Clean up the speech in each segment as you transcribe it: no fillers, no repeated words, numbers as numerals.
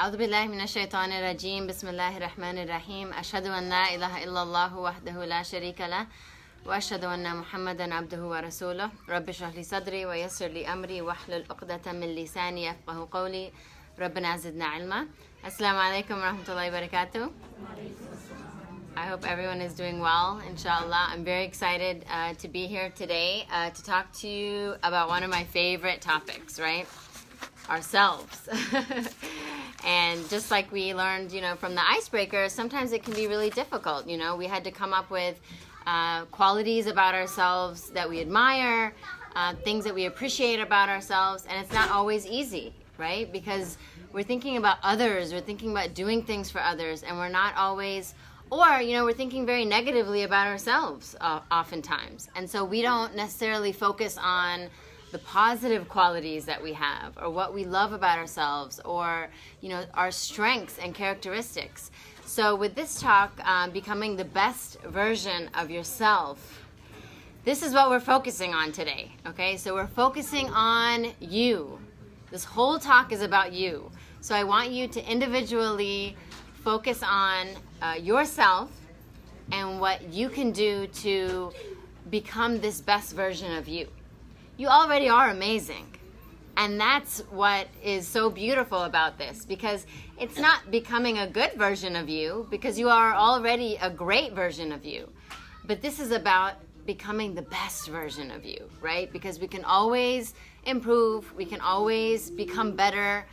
أعوذ بالله من الشيطان الرجيم بسم الله الرحمن الرحيم أشهد أن لا إله إلا الله وحده لا شريك له وأشهد أن محمدا عبده ورسوله رب اشرح لي صدري ويسر لي أمري واحلل عقدة من لساني يفقهوا قولي ربنا زدنا علما. Assalamu alaikum wa rahmatullahi wa barakatuh. I hope everyone is doing well, inshallah. I'm very excited to be here today to talk to you about one of my favorite topics, right? Ourselves. And just like we learned, from the icebreaker, sometimes it can be really difficult. We had to come up with qualities about ourselves that we admire, things that we appreciate about ourselves, and it's not always easy, right? Because we're thinking about others, we're thinking about doing things for others, and we're not always, or, we're thinking very negatively about ourselves oftentimes. And so we don't necessarily focus on the positive qualities that we have, or what we love about ourselves, or, our strengths and characteristics. So with this talk, becoming the best version of yourself, this is what we're focusing on today, okay? So we're focusing on you. This whole talk is about you. So I want you to individually focus on yourself and what you can do to become this best version of you. You already are amazing. And that's what is so beautiful about this, because it's not becoming a good version of you, because you are already a great version of you. But this is about becoming the best version of you, right? Because we can always improve, we can always become better,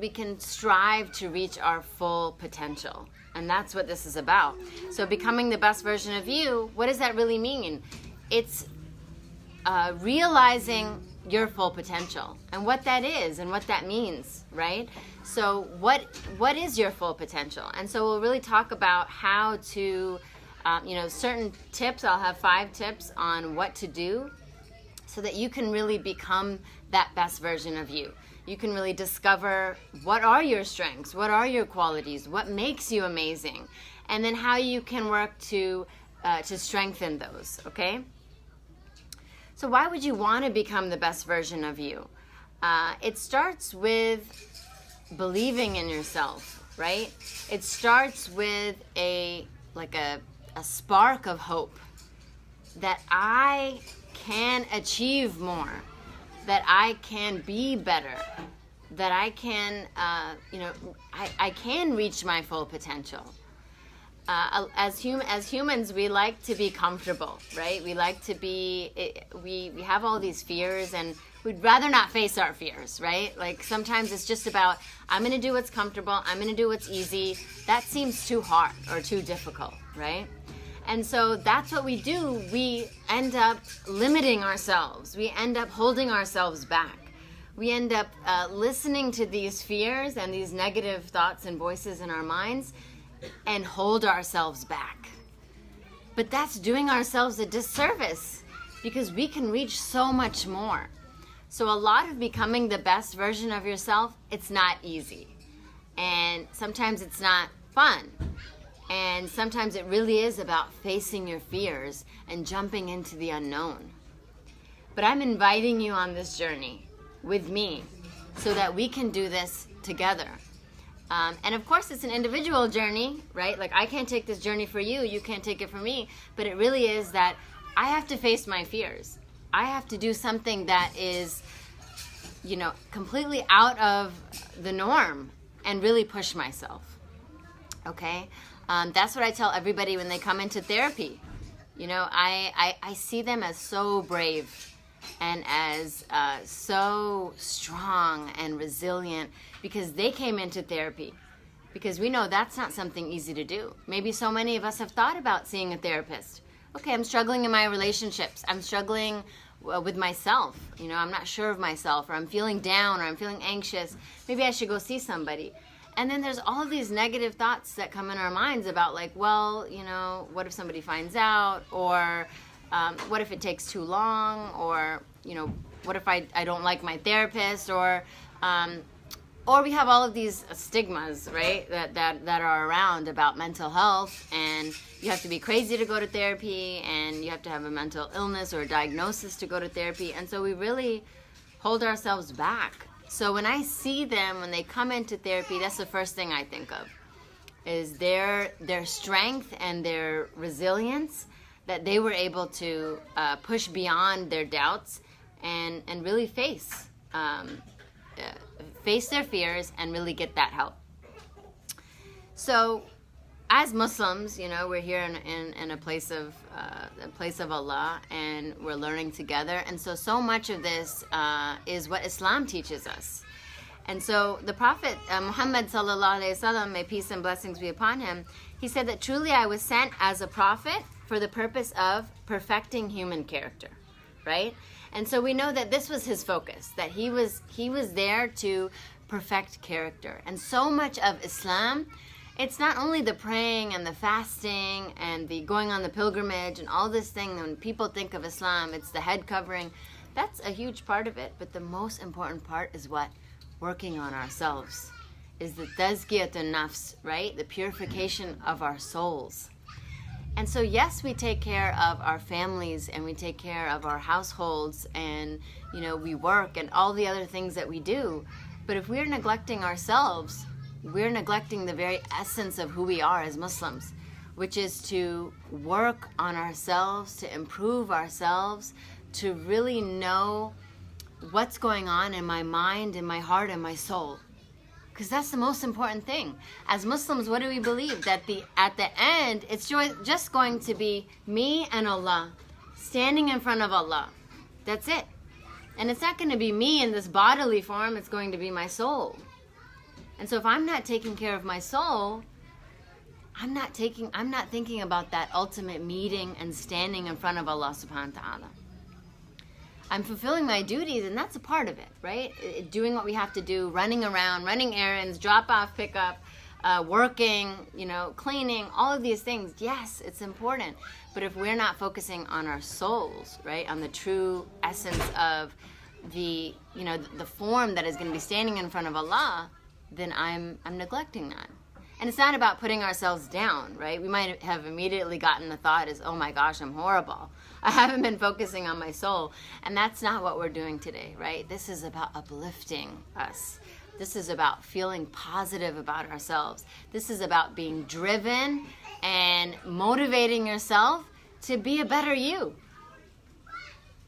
we can strive to reach our full potential. And that's what this is about. So becoming the best version of you, what does that really mean? It's realizing your full potential and what that is and what that means, right? So what is your full potential? And so we'll really talk about how to, certain tips. I'll have 5 tips on what to do so that you can really become that best version of you. You can really discover what are your strengths, what are your qualities, what makes you amazing, and then how you can work to strengthen those, okay? So why would you want to become the best version of you? It starts with believing in yourself, right? It starts with a spark of hope that I can achieve more, that I can be better, that I can, I can reach my full potential. As humans, we like to be comfortable, right? We like to be, we have all these fears, and we'd rather not face our fears, right? Like sometimes it's just about, I'm going to do what's comfortable, I'm going to do what's easy. That seems too hard or too difficult, right? And so that's what we do. We end up limiting ourselves. We end up holding ourselves back. We end up listening to these fears and these negative thoughts and voices in our minds and hold ourselves back. But that's doing ourselves a disservice, because we can reach so much more. So a lot of becoming the best version of yourself, it's not easy. And sometimes it's not fun. And sometimes it really is about facing your fears and jumping into the unknown. But I'm inviting you on this journey with me so that we can do this together. And of course, it's an individual journey, right? Like I can't take this journey for you, you can't take it for me, but it really is that I have to face my fears. I have to do something that is, completely out of the norm and really push myself, okay? That's what I tell everybody when they come into therapy. I see them as so brave and as so strong and resilient, because they came into therapy. Because we know that's not something easy to do. Maybe so many of us have thought about seeing a therapist. Okay, I'm struggling in my relationships. I'm struggling with myself. I'm not sure of myself, or I'm feeling down, or I'm feeling anxious. Maybe I should go see somebody. And then there's all of these negative thoughts that come in our minds about what if somebody finds out, or what if it takes too long, or, what if I don't like my therapist, or we have all of these stigmas, right, that are around about mental health, and you have to be crazy to go to therapy, and you have to have a mental illness or a diagnosis to go to therapy. And so we really hold ourselves back So when I see them, when they come into therapy, that's the first thing I think of, is their strength and their resilience, that they were able to push beyond their doubts and really face their fears and really get that help. So as Muslims, we're here in a place of Allah, and we're learning together. And so much of this is what Islam teaches us. And so the Prophet Muhammad sallallahu alaihi wasallam, may peace and blessings be upon him, he said that truly I was sent as a prophet for the purpose of perfecting human character, right? And so we know that this was his focus, that he was there to perfect character. And so much of Islam, it's not only the praying and the fasting and the going on the pilgrimage and all this thing. When people think of Islam, it's the head covering. That's a huge part of it. But the most important part is what? Working on ourselves. Is the tazkiyatun nafs, right? The purification of our souls. And so yes, we take care of our families and we take care of our households, and we work and all the other things that we do. But if we're neglecting ourselves, we're neglecting the very essence of who we are as Muslims, which is to work on ourselves, to improve ourselves, to really know what's going on in my mind, in my heart, and my soul. Because that's the most important thing. As Muslims, what do we believe? That at the end, it's just going to be me and Allah, standing in front of Allah. That's it. And it's not going to be me in this bodily form, it's going to be my soul. And so if I'm not taking care of my soul, I'm not thinking about that ultimate meeting and standing in front of Allah subhanahu wa ta'ala. I'm fulfilling my duties, and that's a part of it, right? Doing what we have to do, running around, running errands, drop off, pick up, working, cleaning, all of these things. Yes, it's important. But if we're not focusing on our souls, right, on the true essence of the form that is going to be standing in front of Allah, then I'm neglecting that. And it's not about putting ourselves down, right? We might have immediately gotten the thought is, oh my gosh, I'm horrible. I haven't been focusing on my soul. And that's not what we're doing today, right? This is about uplifting us. This is about feeling positive about ourselves. This is about being driven and motivating yourself to be a better you.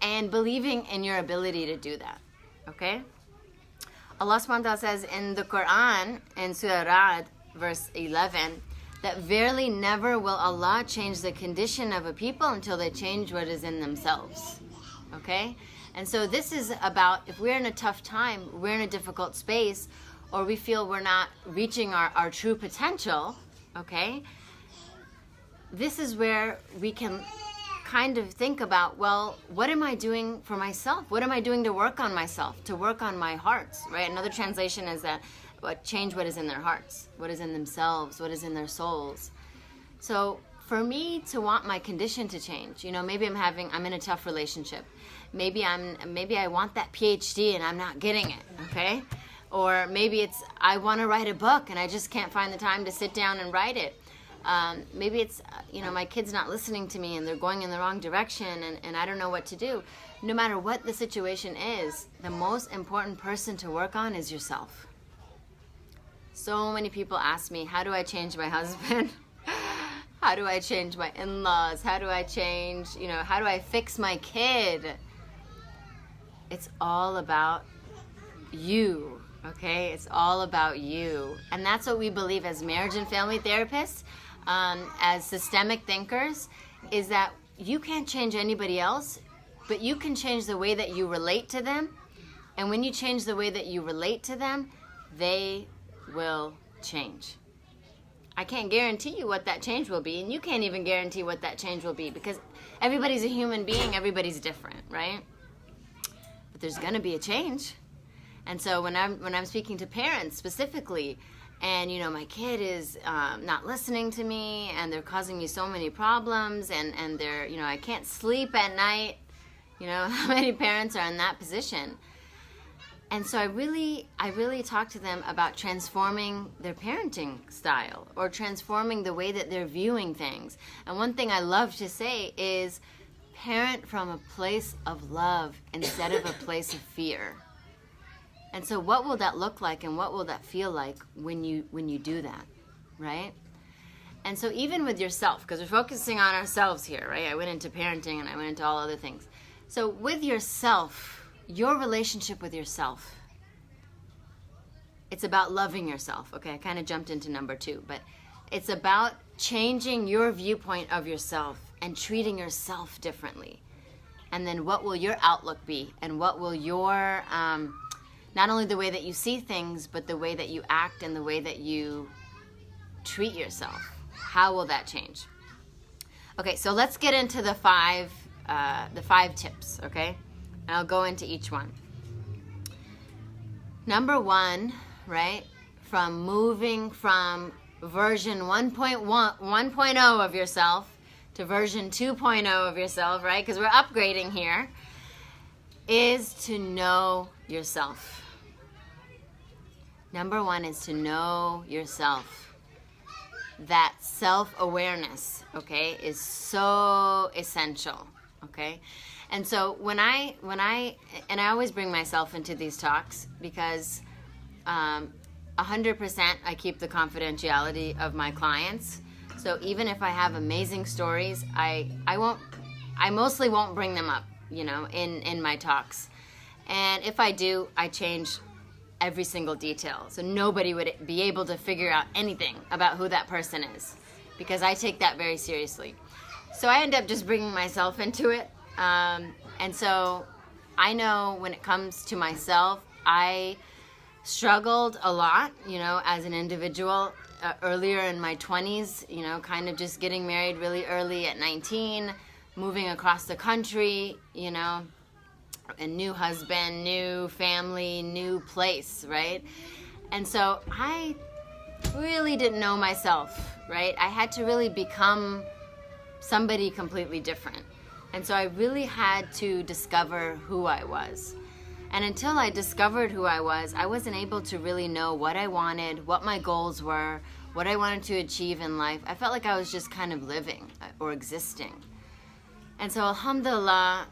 And believing in your ability to do that, okay? Allah subhanahu wa ta'ala says in the Quran, in Surah Ra'd, verse 11, that verily never will Allah change the condition of a people until they change what is in themselves. Okay? And so this is about, if we're in a tough time, we're in a difficult space, or we feel we're not reaching our true potential, okay? This is where we can kind of think about, well, what am I doing for myself? What am I doing to work on myself, to work on my hearts, right? Another translation is that change what is in their hearts, what is in themselves, what is in their souls. So for me to want my condition to change, maybe I'm in a tough relationship. Maybe I want that PhD and I'm not getting it, okay? Or maybe it's I want to write a book and I just can't find the time to sit down and write it. Maybe it's, my kid's not listening to me and they're going in the wrong direction and I don't know what to do. No matter what the situation is, the most important person to work on is yourself. So many people ask me, how do I change my husband? How do I change my in-laws? How do I change, how do I fix my kid? It's all about you, okay? It's all about you. And that's what we believe as marriage and family therapists, as systemic thinkers, is that you can't change anybody else, but you can change the way that you relate to them. And when you change the way that you relate to them, they will change. I can't guarantee you what that change will be, and you can't even guarantee what that change will be, because everybody's a human being, everybody's different, right? But there's going to be a change. And so when I'm speaking to parents specifically, and my kid is not listening to me, and they're causing me so many problems, and they're I can't sleep at night. How many parents are in that position? And so I really talk to them about transforming their parenting style, or transforming the way that they're viewing things. And one thing I love to say is parent from a place of love instead of a place of fear. And so what will that look like and what will that feel like when you do that, right? And so even with yourself, because we're focusing on ourselves here, right? I went into parenting and I went into all other things. So with yourself, your relationship with yourself, it's about loving yourself. Okay, I kind of jumped into number 2, but it's about changing your viewpoint of yourself and treating yourself differently. And then what will your outlook be? And what will your, not only the way that you see things, but the way that you act and the way that you treat yourself. How will that change? Okay, so let's get into the five tips, okay? And I'll go into each one. Number 1, right? From moving from version 1.0 of yourself to version 2.0 of yourself, right? Because we're upgrading here, is to know yourself. Number 1 is to know yourself. That self-awareness, okay, is so essential, okay? And so when I always bring myself into these talks because 100% I keep the confidentiality of my clients. So even if I have amazing stories, I mostly won't bring them up, you know, in my talks. And if I do, I change every single detail. So nobody would be able to figure out anything about who that person is because I take that very seriously. So I end up just bringing myself into it. And so I know when it comes to myself, I struggled a lot, you know, as an individual earlier in my 20s, you know, kind of just getting married really early at 19, moving across the country, you know, a new husband, new family, new place, right? And so I really didn't know myself, right? I had to really become somebody completely different. And so I really had to discover who I was. And until I discovered who I wasn't able to really know what I wanted, what my goals were, what I wanted to achieve in life. I felt like I was just kind of living or existing. And so alhamdulillah,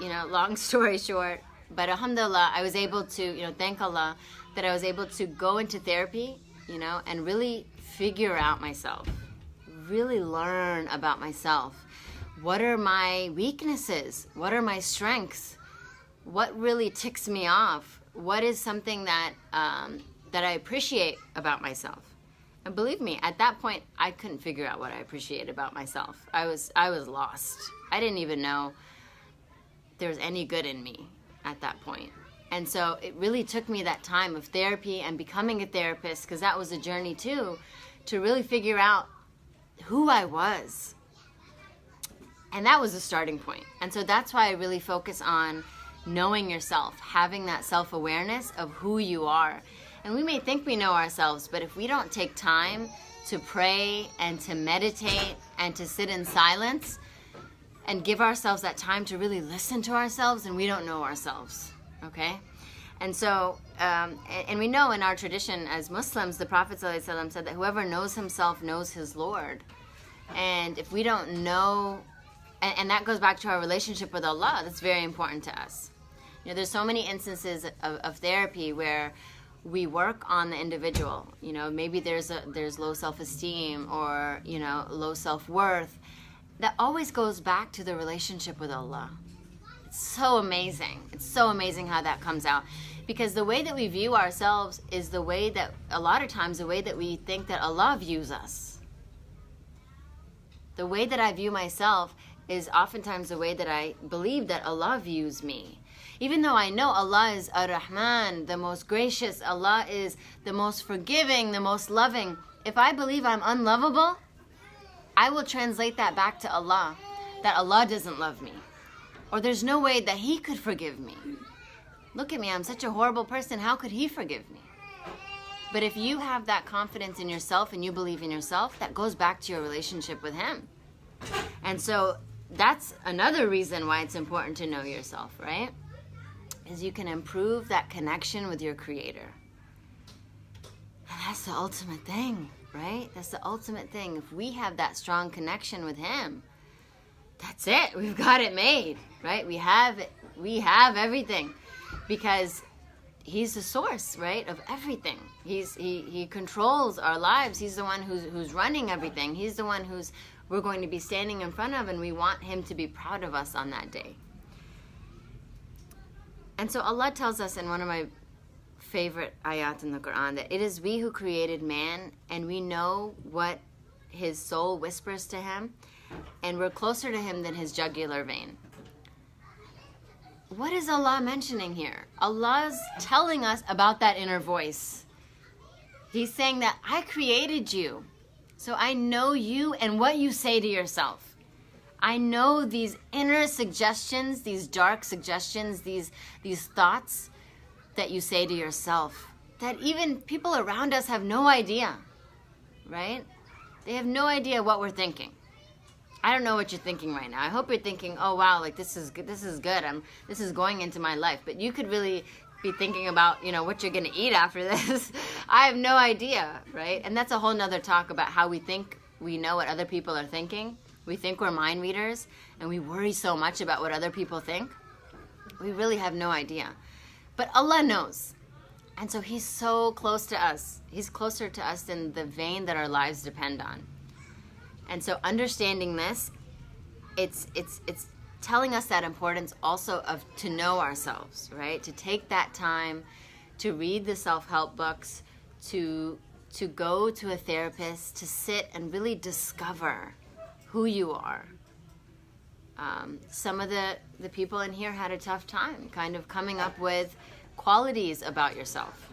you know, long story short, but alhamdulillah, I was able to, you know, thank Allah that I was able to go into therapy, you know, and really figure out myself, really learn about myself. What are my weaknesses? What are my strengths? What really ticks me off? What is something that that I appreciate about myself? And believe me, at that point, I couldn't figure out what I appreciate about myself. I was lost. I didn't even know there was any good in me at that point. And so it really took me that time of therapy and becoming a therapist, because that was a journey too, to really figure out who I was. And that was a starting point. And so that's why I really focus on knowing yourself, having that self-awareness of who you are. And we may think we know ourselves, but if we don't take time to pray and to meditate and to sit in silence and give ourselves that time to really listen to ourselves, and we don't know ourselves, okay? And so, and we know in our tradition as Muslims, the Prophet ﷺ said that whoever knows himself knows his Lord. And if we don't know, and that goes back to our relationship with Allah, that's very important to us. You know, there's so many instances of therapy where we work on the individual. You know, maybe there's low self-esteem or, you know, low self-worth. That always goes back to the relationship with Allah. It's so amazing. It's so amazing how that comes out. Because the way that we view ourselves is the way that, a lot of times, the way that we think that Allah views us. The way that I view myself is oftentimes the way that I believe that Allah views me. Even though I know Allah is Ar-Rahman, the most gracious, Allah is the most forgiving, the most loving. If I believe I'm unlovable, I will translate that back to Allah, that Allah doesn't love me. Or there's no way that He could forgive me. Look at me, I'm such a horrible person, how could He forgive me? But if you have that confidence in yourself and you believe in yourself, that goes back to your relationship with Him. And so that's another reason why it's important to know yourself, right? Is you can improve that connection with your Creator. And that's the ultimate thing, right? That's the ultimate thing. If we have that strong connection with Him, that's it. We've got it made, right? We have it. We have everything. Because he's the source, right, of everything. He controls our lives. He's the one who's running everything. He's the one we're going to be standing in front of, and we want him to be proud of us on that day. And so Allah tells us in one of my favorite ayat in the Quran that it is we who created man, and we know what his soul whispers to him, and we're closer to him than his jugular vein. What is Allah mentioning here? Allah's telling us about that inner voice. He's saying that I created you, so I know you and what you say to yourself. I know these inner suggestions, these dark suggestions, these thoughts that you say to yourself, that even people around us have no idea, right? They have no idea what we're thinking. I don't know what you're thinking right now. I hope you're thinking, oh wow, like this is good. This is going into my life. But you could really be thinking about, what you're gonna eat after this. I have no idea, right? And that's a whole nother talk about how we think we know what other people are thinking. We think we're mind readers, and we worry so much about what other people think. We really have no idea. But Allah knows. And so he's so close to us. He's closer to us than the vein that our lives depend on. And so understanding this, it's telling us that importance also of to know ourselves, right? To take that time to read the self-help books, to go to a therapist, to sit and really discover who you are. Some of the people in here had a tough time kind of coming up with qualities about yourself.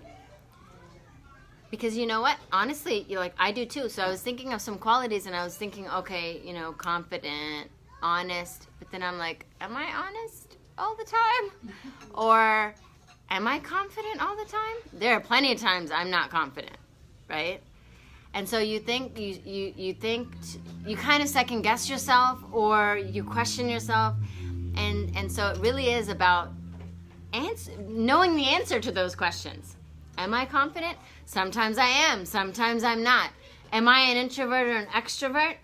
Because you know what? Honestly, I do too. So I was thinking of some qualities, and I was thinking, okay, confident, honest. But then I'm like, am I honest all the time? Or am I confident all the time? There are plenty of times I'm not confident, right? And so you think you kind of second guess yourself, or you question yourself, and so it really is about knowing the answer to those questions. Am I confident? Sometimes I am. Sometimes I'm not. Am I an introvert or an extrovert?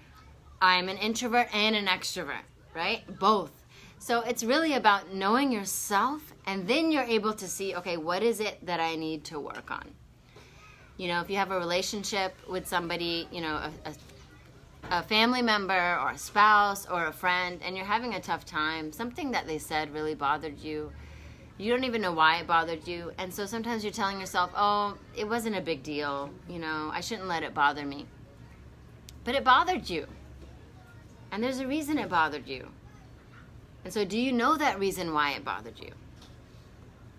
I'm an introvert and an extrovert, right? Both. So it's really about knowing yourself, and then you're able to see, okay, what is it that I need to work on? If you have a relationship with somebody, a family member or a spouse or a friend, and you're having a tough time, something that they said really bothered you, you don't even know why it bothered you, and so sometimes you're telling yourself, oh, it wasn't a big deal, I shouldn't let it bother me. But it bothered you, and there's a reason it bothered you. And so do you know that reason why it bothered you?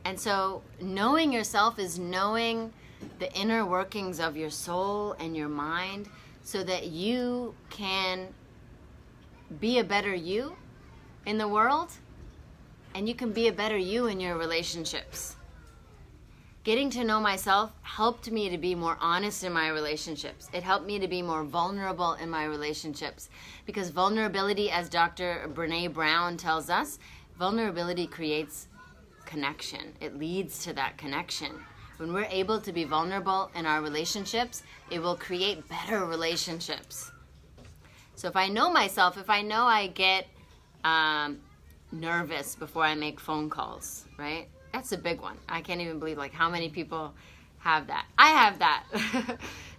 And so knowing yourself is knowing the inner workings of your soul and your mind, so that you can be a better you in the world, and you can be a better you in your relationships. Getting to know myself helped me to be more honest in my relationships. It helped me to be more vulnerable in my relationships, because vulnerability, as Dr. Brené Brown tells us, vulnerability creates connection. It leads to that connection. When we're able to be vulnerable in our relationships, it will create better relationships. So if I know myself, if I know I get nervous before I make phone calls, right? That's a big one. I can't even believe how many people have that. I have that.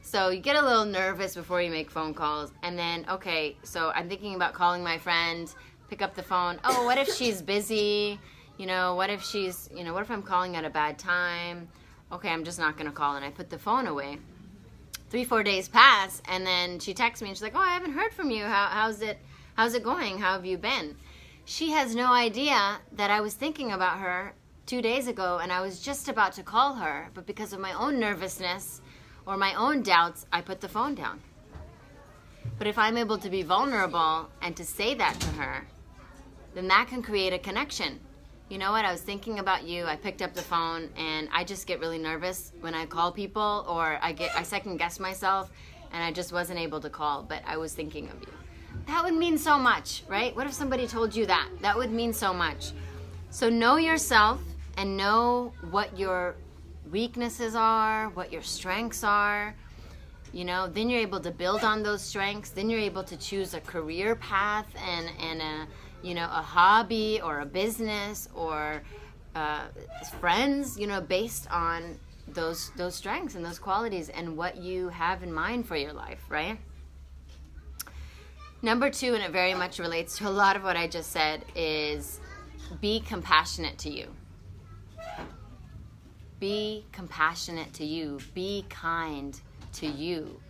So you get a little nervous before you make phone calls, and then, okay, so I'm thinking about calling my friend, pick up the phone. Oh, what if she's busy? What if I'm calling at a bad time? Okay, I'm just not going to call, and I put the phone away. 3-4 days pass, and then she texts me, and she's like, oh, I haven't heard from you. How's it going? How have you been? She has no idea that I was thinking about her 2 days ago, and I was just about to call her, but because of my own nervousness or my own doubts, I put the phone down. But if I'm able to be vulnerable and to say that to her, then that can create a connection. You know what, I was thinking about you, I picked up the phone, and I just get really nervous when I call people, or I second guess myself, and I just wasn't able to call, but I was thinking of you. That would mean so much, right? What if somebody told you that? That would mean so much. So know yourself and know what your weaknesses are, what your strengths are. Then you're able to build on those strengths. Then you're able to choose a career path and a hobby or a business or friends, you know, based on those strengths and those qualities and what you have in mind for your life, right? Number 2, and it very much relates to a lot of what I just said, is be compassionate to you. Be compassionate to you. Be kind to you.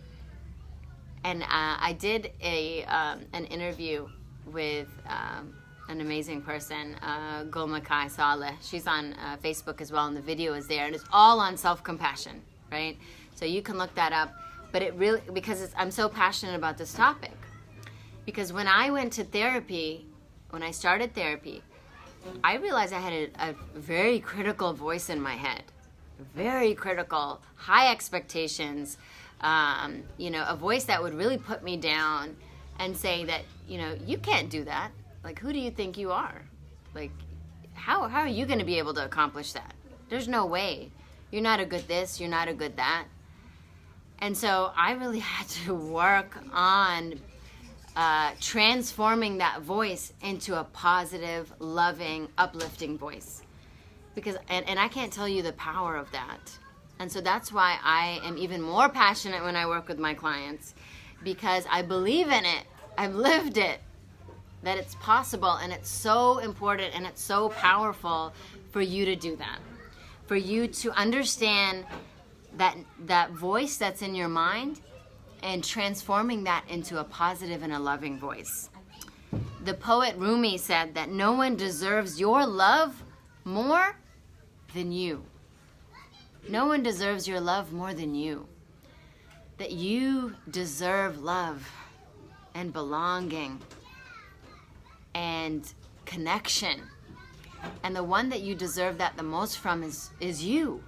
And I did an interview with an amazing person, Gulmakai Saleh. She's on Facebook as well, and the video is there, and it's all on self-compassion, right? So you can look that up. But it really, because I'm so passionate about this topic, because when I went to therapy, when I started therapy, I realized I had a very critical voice in my head, very critical, high expectations, you know, a voice that would really put me down and say that, you know, you can't do that. Like, who do you think you are? Like, how are you going to be able to accomplish that? There's no way. You're not a good this, you're not a good that. And so I really had to work on transforming that voice into a positive, loving, uplifting voice. Because, and I can't tell you the power of that. And so that's why I am even more passionate when I work with my clients, because I believe in it. I've lived it, that it's possible, and it's so important and it's so powerful for you to do that. For you to understand that voice that's in your mind and transforming that into a positive and a loving voice. The poet Rumi said that no one deserves your love more than you. No one deserves your love more than you. That you deserve love and belonging and connection. And the one that you deserve that the most from is you.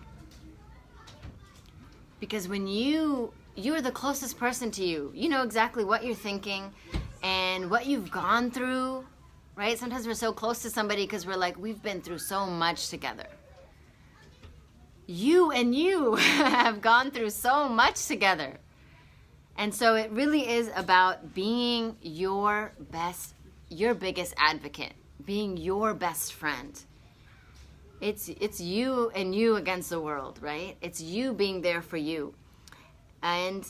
Because when you are the closest person to you. You know exactly what you're thinking and what you've gone through, right? Sometimes we're so close to somebody because we're like, we've been through so much together. You and you have gone through so much together. And so it really is about being your biggest advocate, being your best friend. It's you and you against the world, right? It's you being there for you. And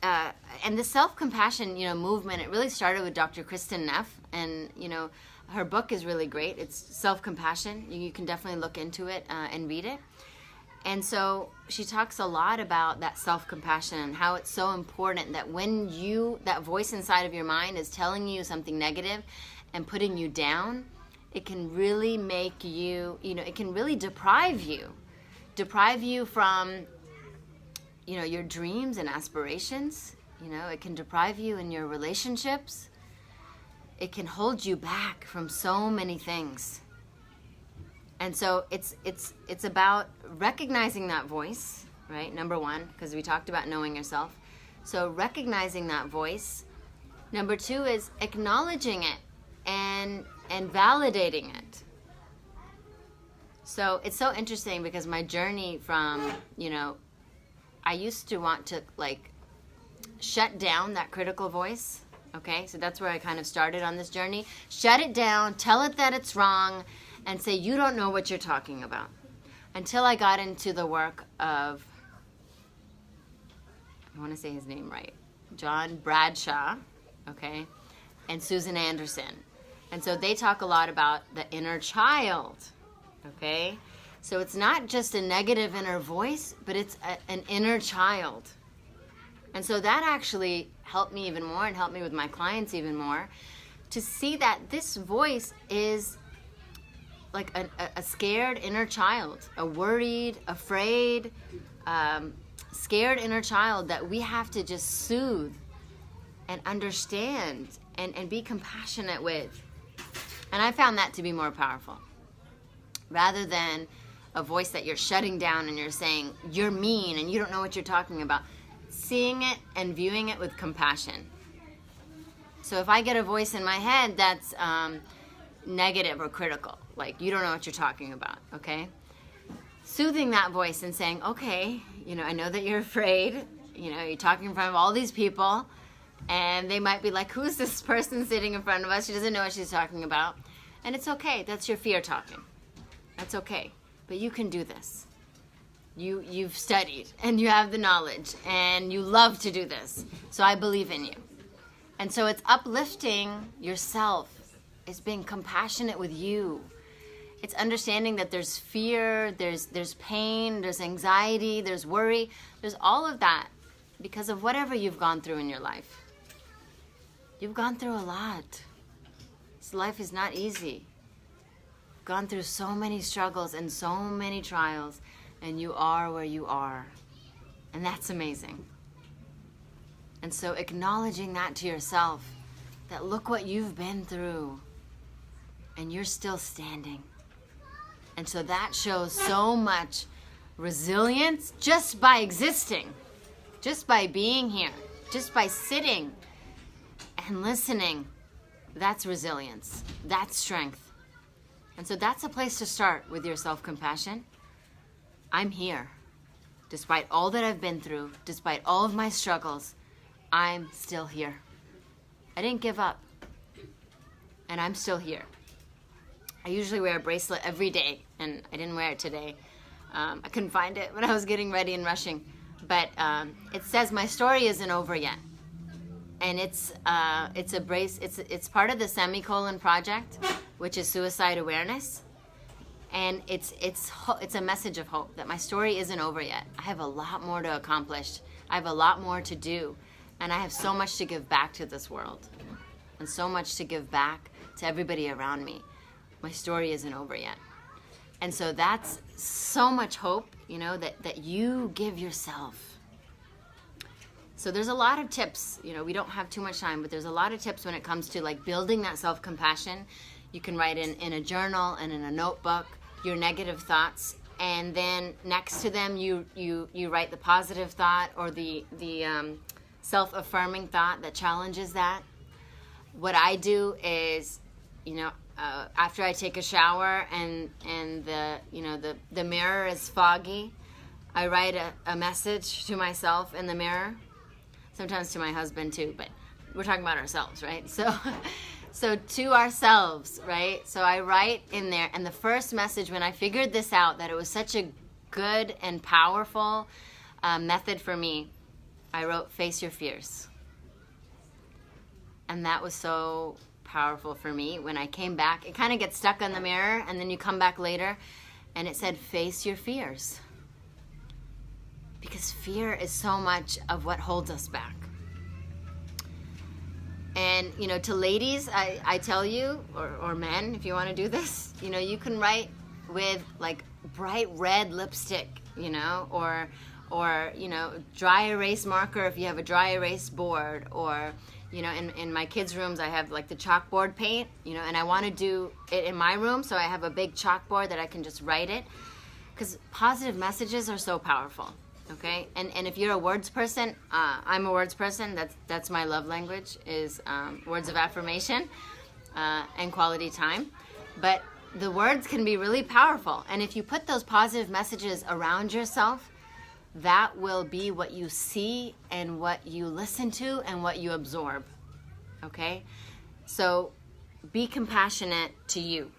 the self-compassion, you know, movement, it really started with Dr. Kristen Neff, and, you know, her book is really great. It's Self-Compassion. You can definitely look into it and read it. And so she talks a lot about that self-compassion and how it's so important that when that voice inside of your mind is telling you something negative and putting you down, it can really make you, you know, it can really deprive you from, you know, your dreams and aspirations. You know, it can deprive you in your relationships. It can hold you back from so many things. And so it's about recognizing that voice, right? Number 1, because we talked about knowing yourself. So recognizing that voice. Number 2 is acknowledging it and validating it. So it's so interesting because my journey from, you know, I used to want to like shut down that critical voice. Okay, so that's where I kind of started on this journey. Shut it down, tell it that it's wrong, and say you don't know what you're talking about. Until I got into the work of, I want to say his name right, John Bradshaw, okay, and Susan Anderson. And so they talk a lot about the inner child, okay? So it's not just a negative inner voice, but it's an inner child. And so that actually helped me even more and helped me with my clients even more to see that this voice is like a scared inner child, a worried, afraid, scared inner child that we have to just soothe and understand and be compassionate with. And I found that to be more powerful. Rather than a voice that you're shutting down and you're saying, you're mean and you don't know what you're talking about. Seeing it and viewing it with compassion. So if I get a voice in my head that's negative or critical, like you don't know what you're talking about, okay? Soothing that voice and saying, okay, you know, I know that you're afraid, you know, you're talking in front of all these people, and they might be like, who's this person sitting in front of us? She doesn't know what she's talking about. And it's okay, that's your fear talking. That's okay. But you can do this. You've studied and you have the knowledge and you love to do this. So I believe in you. And so it's uplifting yourself. It's being compassionate with you. It's understanding that there's fear, there's pain, there's anxiety, there's worry. There's all of that because of whatever you've gone through in your life. You've gone through a lot. This life is not easy. Gone through so many struggles and so many trials, and you are where you are. And that's amazing. And so acknowledging that to yourself, that look what you've been through, and you're still standing. And so that shows so much resilience just by existing, just by being here, just by sitting and listening. That's resilience. That's strength. And so that's a place to start with your self-compassion. I'm here. Despite all that I've been through, despite all of my struggles, I'm still here. I didn't give up. And I'm still here. I usually wear a bracelet every day, and I didn't wear it today. I couldn't find it when I was getting ready and rushing. But it says my story isn't over yet. And it's a brace. It's part of the Semicolon Project, which is suicide awareness. And it's a message of hope that my story isn't over yet. I have a lot more to accomplish. I have a lot more to do. And I have so much to give back to this world. And so much to give back to everybody around me. My story isn't over yet. And so that's so much hope, that you give yourself. So there's a lot of tips. We don't have too much time, but there's a lot of tips when it comes to like building that self-compassion. You can write in a journal and in a notebook your negative thoughts, and then next to them you write the positive thought or the self-affirming thought that challenges that. What I do is, after I take a shower and the mirror is foggy, I write a message to myself in the mirror. Sometimes to my husband too, but we're talking about ourselves, right? So to ourselves, right? So I write in there, and the first message, when I figured this out, that it was such a good and powerful method for me, I wrote, face your fears. And that was so powerful for me. When I came back, it kind of gets stuck on the mirror, and then you come back later, and it said, face your fears. Because fear is so much of what holds us back. And, to ladies, I tell you, or men, if you want to do this, you can write with like bright red lipstick, or dry erase marker if you have a dry erase board, or, in my kids' rooms, I have like the chalkboard paint, and I want to do it in my room, so I have a big chalkboard that I can just write it, because positive messages are so powerful. Okay, and if you're a words person, I'm a words person. That's my love language, is words of affirmation and quality time. But the words can be really powerful, and if you put those positive messages around yourself, that will be what you see and what you listen to and what you absorb. Okay, so be compassionate to you.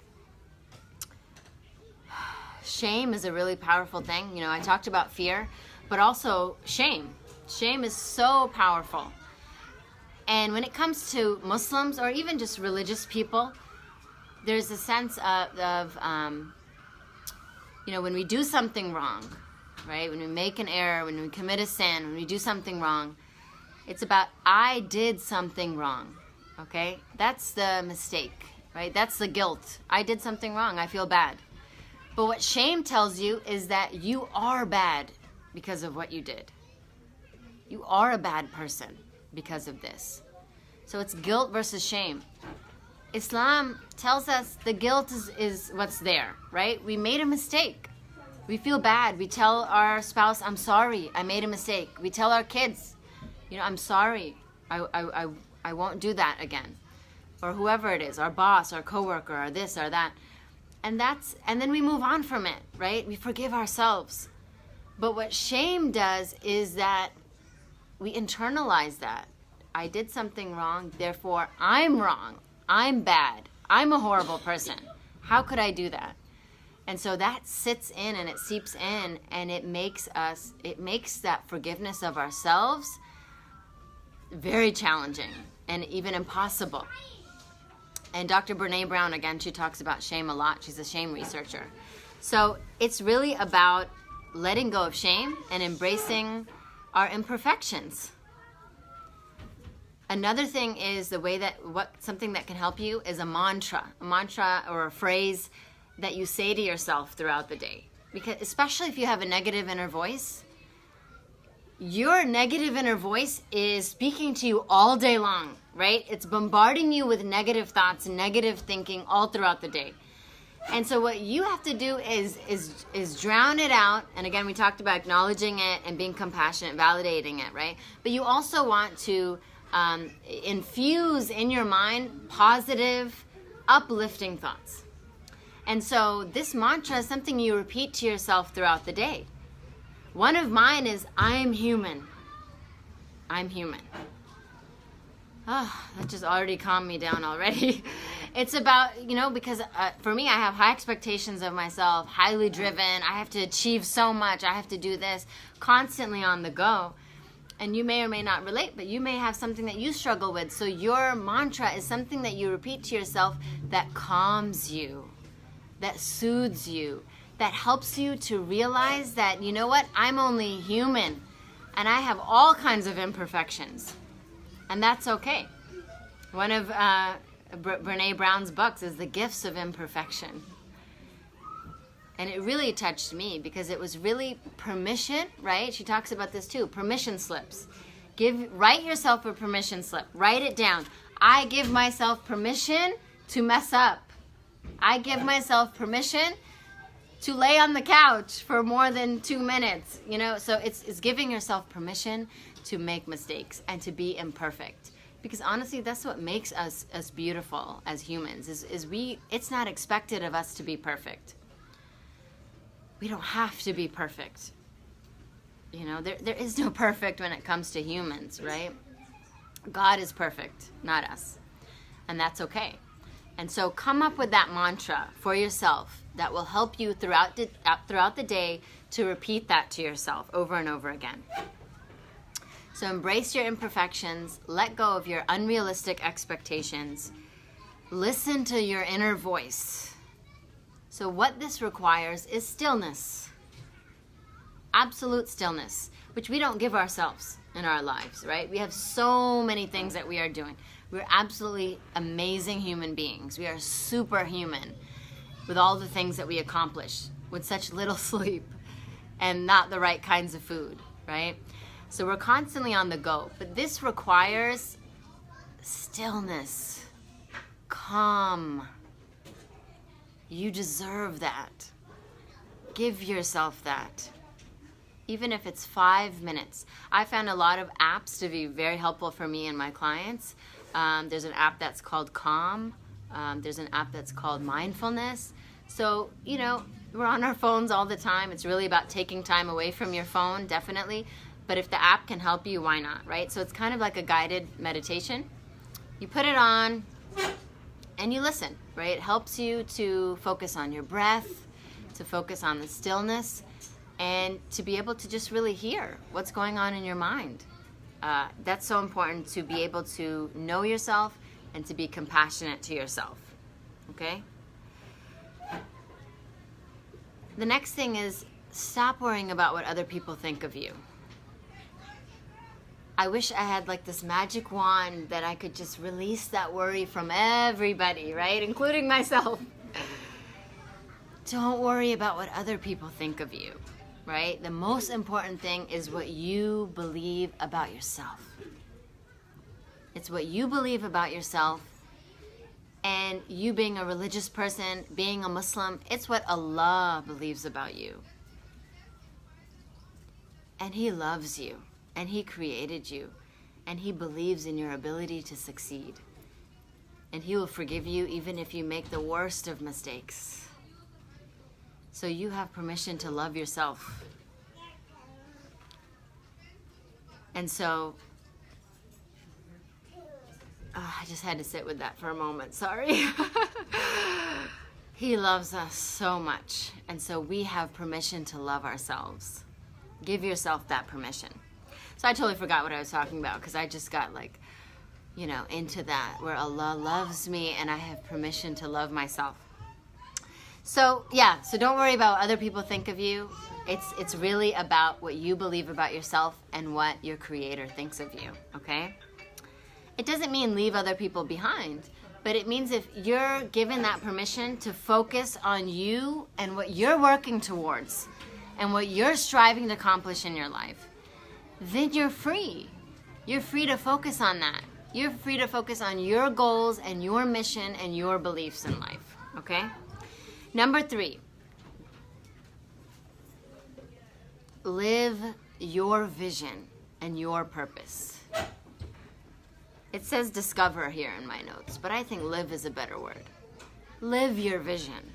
Shame is a really powerful thing. I talked about fear, but also shame. Shame is so powerful. And when it comes to Muslims or even just religious people, there's a sense of when we do something wrong, right? When we make an error, when we commit a sin, when we do something wrong, it's about, I did something wrong, okay? That's the mistake, right? That's the guilt. I did something wrong. I feel bad. But what shame tells you is that you are bad because of what you did. You are a bad person because of this. So it's guilt versus shame. Islam tells us the guilt is what's there, right? We made a mistake. We feel bad. We tell our spouse, I'm sorry, I made a mistake. We tell our kids, I'm sorry, I won't do that again. Or whoever it is, our boss, our coworker, or this or that. And then we move on from it, right? We forgive ourselves. But what shame does is that we internalize that. I did something wrong, therefore I'm wrong. I'm bad. I'm a horrible person. How could I do that? And so that sits in and it seeps in, and it makes that forgiveness of ourselves very challenging and even impossible. And Dr. Brene Brown, again, she talks about shame a lot. She's a shame researcher. So it's really about letting go of shame and embracing our imperfections. Another thing is something that can help you is a mantra or a phrase that you say to yourself throughout the day. Because especially if you have a negative inner voice, your negative inner voice is speaking to you all day long, right? It's bombarding you with negative thoughts and negative thinking all throughout the day. And so what you have to do is drown it out. And again, we talked about acknowledging it and being compassionate, validating it, right? But you also want to infuse in your mind positive, uplifting thoughts. And so this mantra is something you repeat to yourself throughout the day. One of mine is, I'm human. I'm human. Oh, that just already calmed me down already. It's about, because for me, I have high expectations of myself, highly driven. I have to achieve so much. I have to do this, constantly on the go. And you may or may not relate, but you may have something that you struggle with. So your mantra is something that you repeat to yourself that calms you, that soothes you, that helps you to realize that, you know what, I'm only human and I have all kinds of imperfections. And that's okay. One of Brene Brown's books is The Gifts of Imperfection. And it really touched me because it was really permission, right? She talks about this too, permission slips. Write yourself a permission slip. Write it down. I give myself permission to mess up. I give myself permission to lay on the couch for more than 2 minutes. So it's giving yourself permission to make mistakes and to be imperfect. Because honestly, that's what makes us beautiful as humans. It's not expected of us to be perfect. We don't have to be perfect. There is no perfect when it comes to humans, right? God is perfect, not us. And that's okay. And so come up with that mantra for yourself that will help you throughout the day to repeat that to yourself over and over again. So embrace your imperfections, let go of your unrealistic expectations, listen to your inner voice. So what this requires is stillness, absolute stillness, which we don't give ourselves in our lives, right? We have so many things that we are doing. We're absolutely amazing human beings. We are superhuman with all the things that we accomplish with such little sleep and not the right kinds of food, right? So we're constantly on the go, but this requires stillness, calm. You deserve that. Give yourself that. Even if it's 5 minutes. I found a lot of apps to be very helpful for me and my clients. There's an app that's called Calm. There's an app that's called Mindfulness. So, we're on our phones all the time. It's really about taking time away from your phone, definitely. But if the app can help you, why not, right? So it's kind of like a guided meditation. You put it on and you listen, right? It helps you to focus on your breath, to focus on the stillness, and to be able to just really hear what's going on in your mind. That's so important, to be able to know yourself and to be compassionate to yourself, okay? The next thing is stop worrying about what other people think of you. I wish I had like this magic wand that I could just release that worry from everybody, right? Including myself. Don't worry about what other people think of you, right? The most important thing is what you believe about yourself. It's what you believe about yourself. And you being a religious person, being a Muslim, it's what Allah believes about you. And He loves you. And He created you, and He believes in your ability to succeed. And He will forgive you even if you make the worst of mistakes. So you have permission to love yourself. And so, I just had to sit with that for a moment, sorry. He loves us so much. And so we have permission to love ourselves. Give yourself that permission. So I totally forgot what I was talking about because I just got like, you know, into that where Allah loves me and I have permission to love myself. So yeah, so don't worry about what other people think of you. It's really about what you believe about yourself and what your Creator thinks of you, okay? It doesn't mean leave other people behind, but it means if you're given that permission to focus on you and what you're working towards and what you're striving to accomplish in your life, then you're free. You're free to focus on that. You're free to focus on your goals and your mission and your beliefs in life, okay? Number 3, live your vision and your purpose. It says discover here in my notes, but I think live is a better word. Live your vision.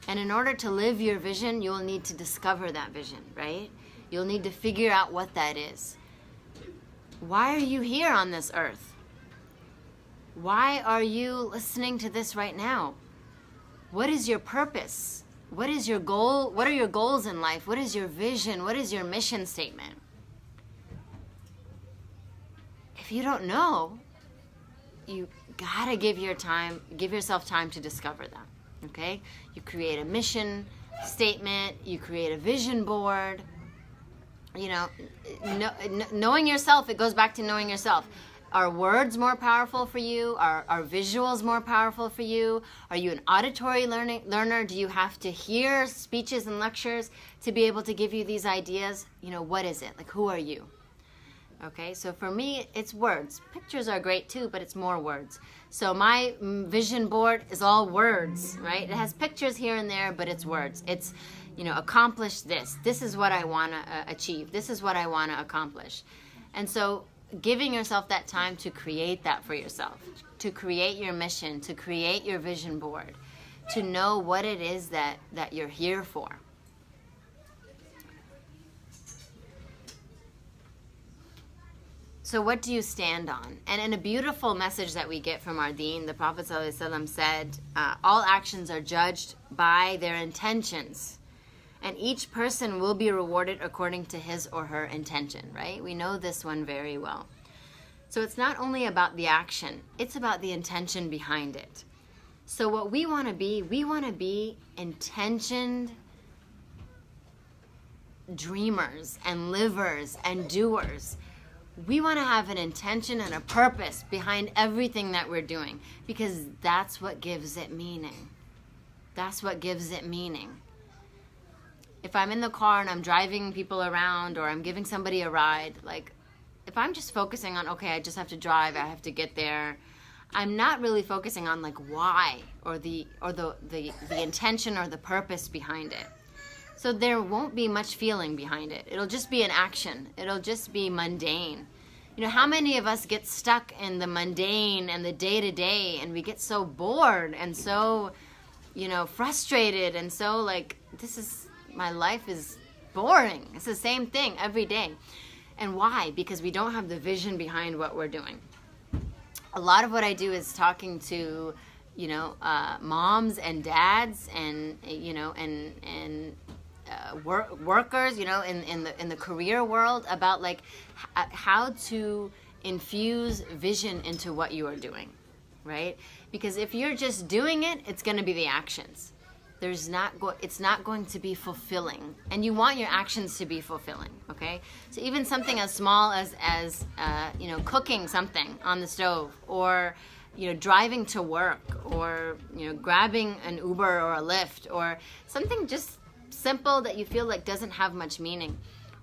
And in order to live your vision, you'll need to discover that vision, right? You'll need to figure out what that is. Why are you here on this earth? Why are you listening to this right now? What is your purpose? What is your goal? What are your goals in life? What is your vision? What is your mission statement? If you don't know, you gotta give yourself time to discover that, okay? You create a mission statement, you create a vision board. You know, knowing yourself, it goes back to knowing yourself. Are words more powerful for you? Are visuals more powerful for you? Are you an auditory learner? Do you have to hear speeches and lectures to be able to give you these ideas? You know, what is it? Like, who are you? Okay, so for me, it's words. Pictures are great too, but it's more words. So my vision board is all words, right? It has pictures here and there, but it's words. It's, you know, accomplish this. This is what I want to achieve. This is what I want to accomplish. And so giving yourself that time to create that for yourself, to create your mission, to create your vision board, to know what it is that you're here for. So what do you stand on? And in a beautiful message that we get from our deen, the Prophet ﷺ said, all actions are judged by their intentions. And each person will be rewarded according to his or her intention, right? We know this one very well. So it's not only about the action, it's about the intention behind it. So what we want to be intentioned dreamers and livers and doers. We want to have an intention and a purpose behind everything that we're doing because that's what gives it meaning. That's what gives it meaning. If I'm in the car and I'm driving people around or I'm giving somebody a ride, like if I'm just focusing on, okay, I just have to drive, I have to get there, I'm not really focusing on like why or the intention or the purpose behind it. So there won't be much feeling behind it. It'll just be an action. It'll just be mundane. You know, how many of us get stuck in the mundane and the day-to-day and we get so bored and so, you know, frustrated and so like, my life is boring. It's the same thing every day. And why? Because we don't have the vision behind what we're doing. A lot of what I do is talking to, you know, moms and dads and, you know, and workers, you know, in the career world about like how to infuse vision into what you are doing, right? Because if you're just doing it, it's going to be the actions. It's not going to be fulfilling, and you want your actions to be fulfilling. Okay, so even something as small as you know, cooking something on the stove, or you know, driving to work, or you know, grabbing an Uber or a Lyft, or something just simple that you feel like doesn't have much meaning.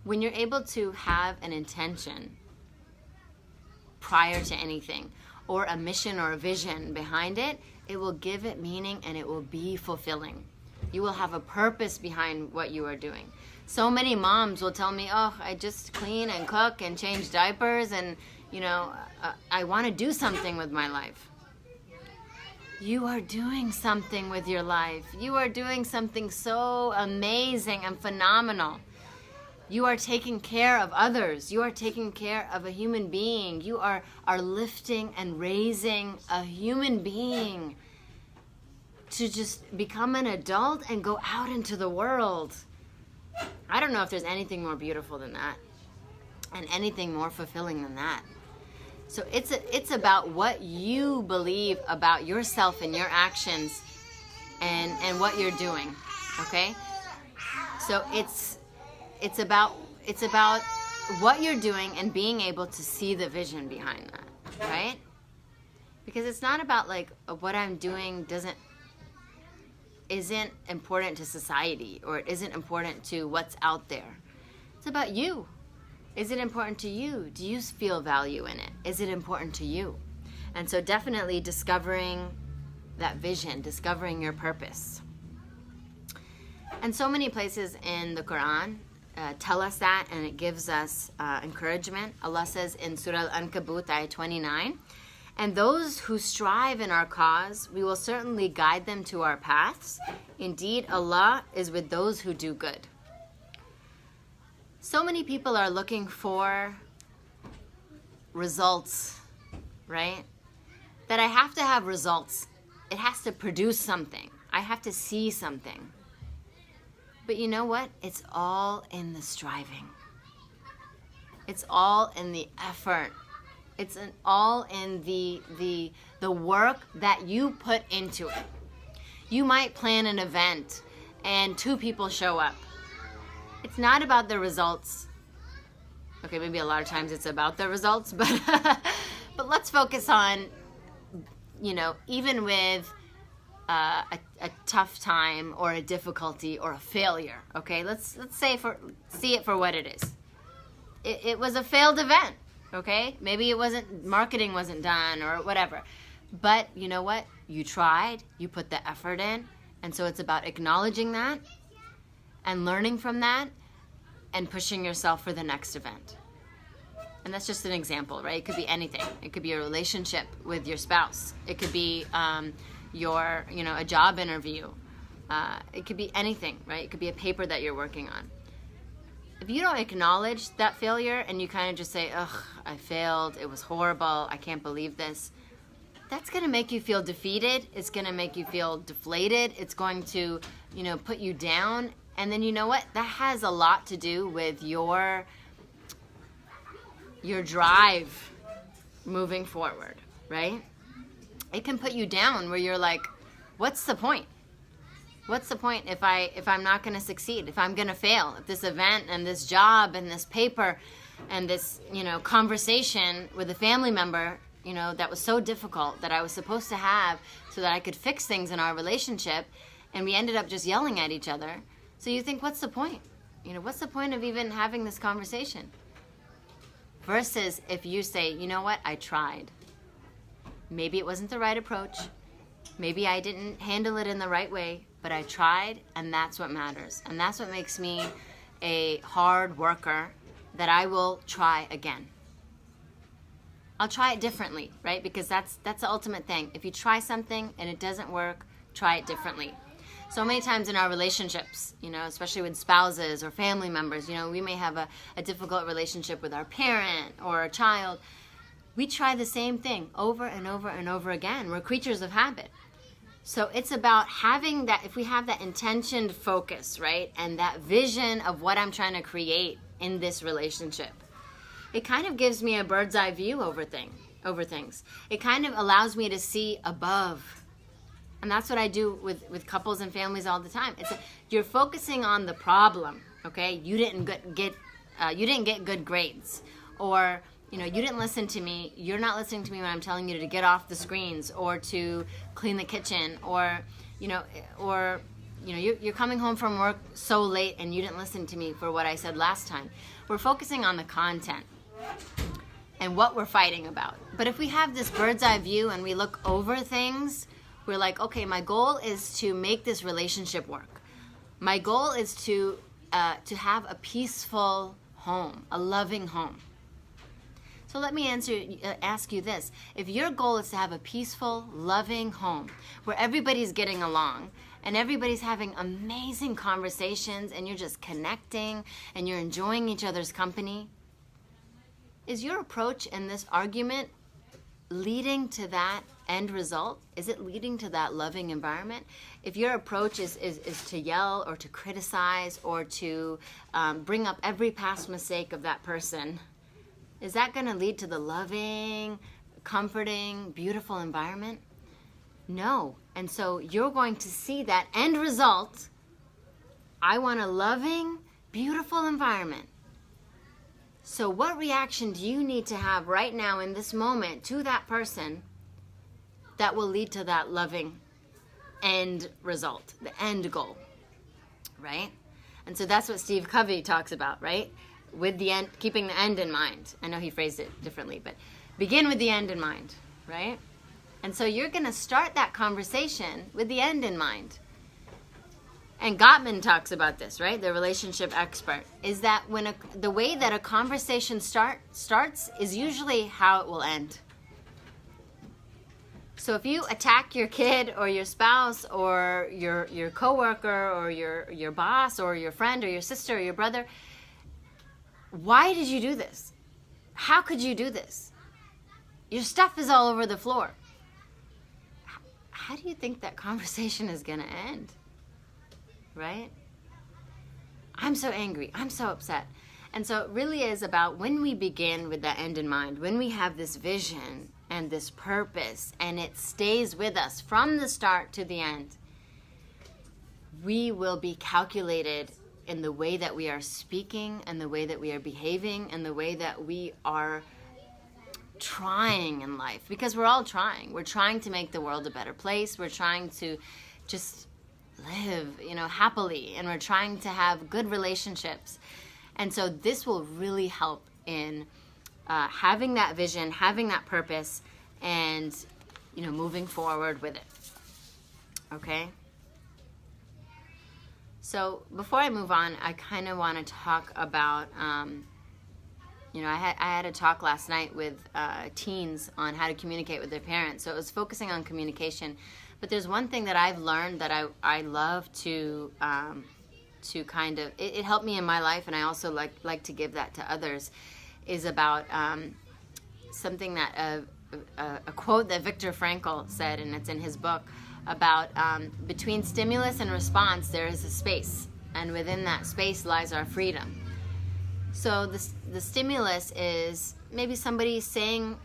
When you're able to have an intention prior to anything, or a mission or a vision behind it, it will give it meaning and it will be fulfilling. You will have a purpose behind what you are doing. So many moms will tell me, oh, I just clean and cook and change diapers and, you know, I want to do something with my life. You are doing something with your life. You are doing something so amazing and phenomenal. You are taking care of others. You are taking care of a human being. You are lifting and raising a human being. to just become an adult and go out into the world. I don't know if there's anything more beautiful than that and anything more fulfilling than that. So it's about what you believe about yourself and your actions and what you're doing, okay? So it's about what you're doing and being able to see the vision behind that, right? Because it's not about like what I'm doing isn't important to society, or it isn't important to what's out there. It's about you. Is it important to you? Do you feel value in it? Is it important to you? And so definitely discovering that vision, discovering your purpose. And so many places in the Quran tell us that, and it gives us encouragement. Allah says in Surah Al-Ankabut, ayah 29, and those who strive in our cause, we will certainly guide them to our paths. Indeed, Allah is with those who do good. So many people are looking for results, right? That I have to have results. It has to produce something. I have to see something. But you know what? It's all in the striving. It's all in the effort. It's all in the work that you put into it. You might plan an event and 2 people show up. It's not about the results. Okay, maybe a lot of times it's about the results, but but let's focus on, you know, even with a tough time or a difficulty or a failure. Okay, let's see it for what it is. It was a failed event. Okay, maybe marketing wasn't done or whatever, but you know what? You tried. You put the effort in, and so it's about acknowledging that and learning from that and pushing yourself for the next event. And that's just an example, right? It could be anything. It could be a relationship with your spouse. It could be a job interview. It could be anything, right? It could be a paper that you're working on. If you don't acknowledge that failure and you kind of just say, ugh, I failed, it was horrible, I can't believe this, that's going to make you feel defeated. It's going to make you feel deflated. It's going to, put you down. And then you know what? That has a lot to do with your drive moving forward, right? It can put you down where you're like, what's the point? What's the point if I'm not going to succeed, if I'm going to fail, if this event and this job and this paper and this, conversation with a family member, that was so difficult that I was supposed to have so that I could fix things in our relationship, and we ended up just yelling at each other. So you think, what's the point? What's the point of even having this conversation? Versus if you say, you know what, I tried. Maybe it wasn't the right approach. Maybe I didn't handle it in the right way, but I tried, and that's what matters. And that's what makes me a hard worker, that I will try again. I'll try it differently, right? Because that's the ultimate thing. If you try something and it doesn't work, try it differently. So many times in our relationships, especially with spouses or family members, we may have a difficult relationship with our parent or a child. We try the same thing over and over and over again. We're creatures of habit. So it's about having that, if we have that intentioned focus, right? And that vision of what I'm trying to create in this relationship. It kind of gives me a bird's eye view over things. It kind of allows me to see above. And that's what I do with couples and families all the time. You're focusing on the problem, okay? You didn't get good grades, or you didn't listen to me. You're not listening to me when I'm telling you to get off the screens or to clean the kitchen, or you're coming home from work so late and you didn't listen to me for what I said last time. We're focusing on the content and what we're fighting about. But if we have this bird's eye view and we look over things, we're like, okay, my goal is to make this relationship work. My goal is to have a peaceful home, a loving home. So let me ask you this. If your goal is to have a peaceful, loving home where everybody's getting along and everybody's having amazing conversations and you're just connecting and you're enjoying each other's company, is your approach in this argument leading to that end result? Is it leading to that loving environment? If your approach is to yell or to criticize or to bring up every past mistake of that person, is that going to lead to the loving, comforting, beautiful environment? No. And so you're going to see that end result. I want a loving, beautiful environment. So what reaction do you need to have right now in this moment to that person that will lead to that loving end result, the end goal, right? And so that's what Steve Covey talks about, right? With the end, keeping the end in mind. I know he phrased it differently, but begin with the end in mind, right? And so you're going to start that conversation with the end in mind. And Gottman talks about this, right? The relationship expert, is that when the way that a conversation starts is usually how it will end. So if you attack your kid or your spouse or your coworker or your boss or your friend or your sister or your brother, why did you do this? How could you do this? Your stuff is all over the floor. How do you think that conversation is going to end? Right? I'm so angry. I'm so upset. And so it really is about when we begin with that end in mind, when we have this vision and this purpose and it stays with us from the start to the end, we will be calculated in the way that we are speaking and the way that we are behaving and the way that we are trying in life. Because we're all trying. We're trying to make the world a better place. We're trying to just live, happily, and we're trying to have good relationships. And so this will really help in having that vision, having that purpose, and, moving forward with it. Okay? So before I move on, I kind of want to talk about, I had a talk last night with teens on how to communicate with their parents. So it was focusing on communication. But there's one thing that I've learned that I love to kind of, it helped me in my life, and I also like to give that to others, is about something that, a quote that Viktor Frankl said, and it's in his book, about between stimulus and response there is a space, and within that space lies our freedom. So the stimulus is maybe somebody saying,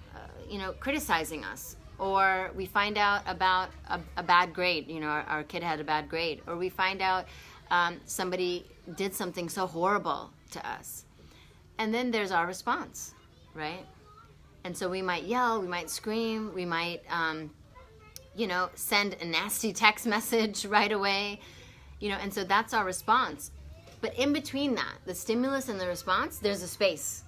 criticizing us. Or we find out about a bad grade, our kid had a bad grade. Or we find out somebody did something so horrible to us. And then there's our response, right? And so we might yell, we might scream, we might, send a nasty text message right away, and so that's our response. But in between that, the stimulus and the response, there's a space.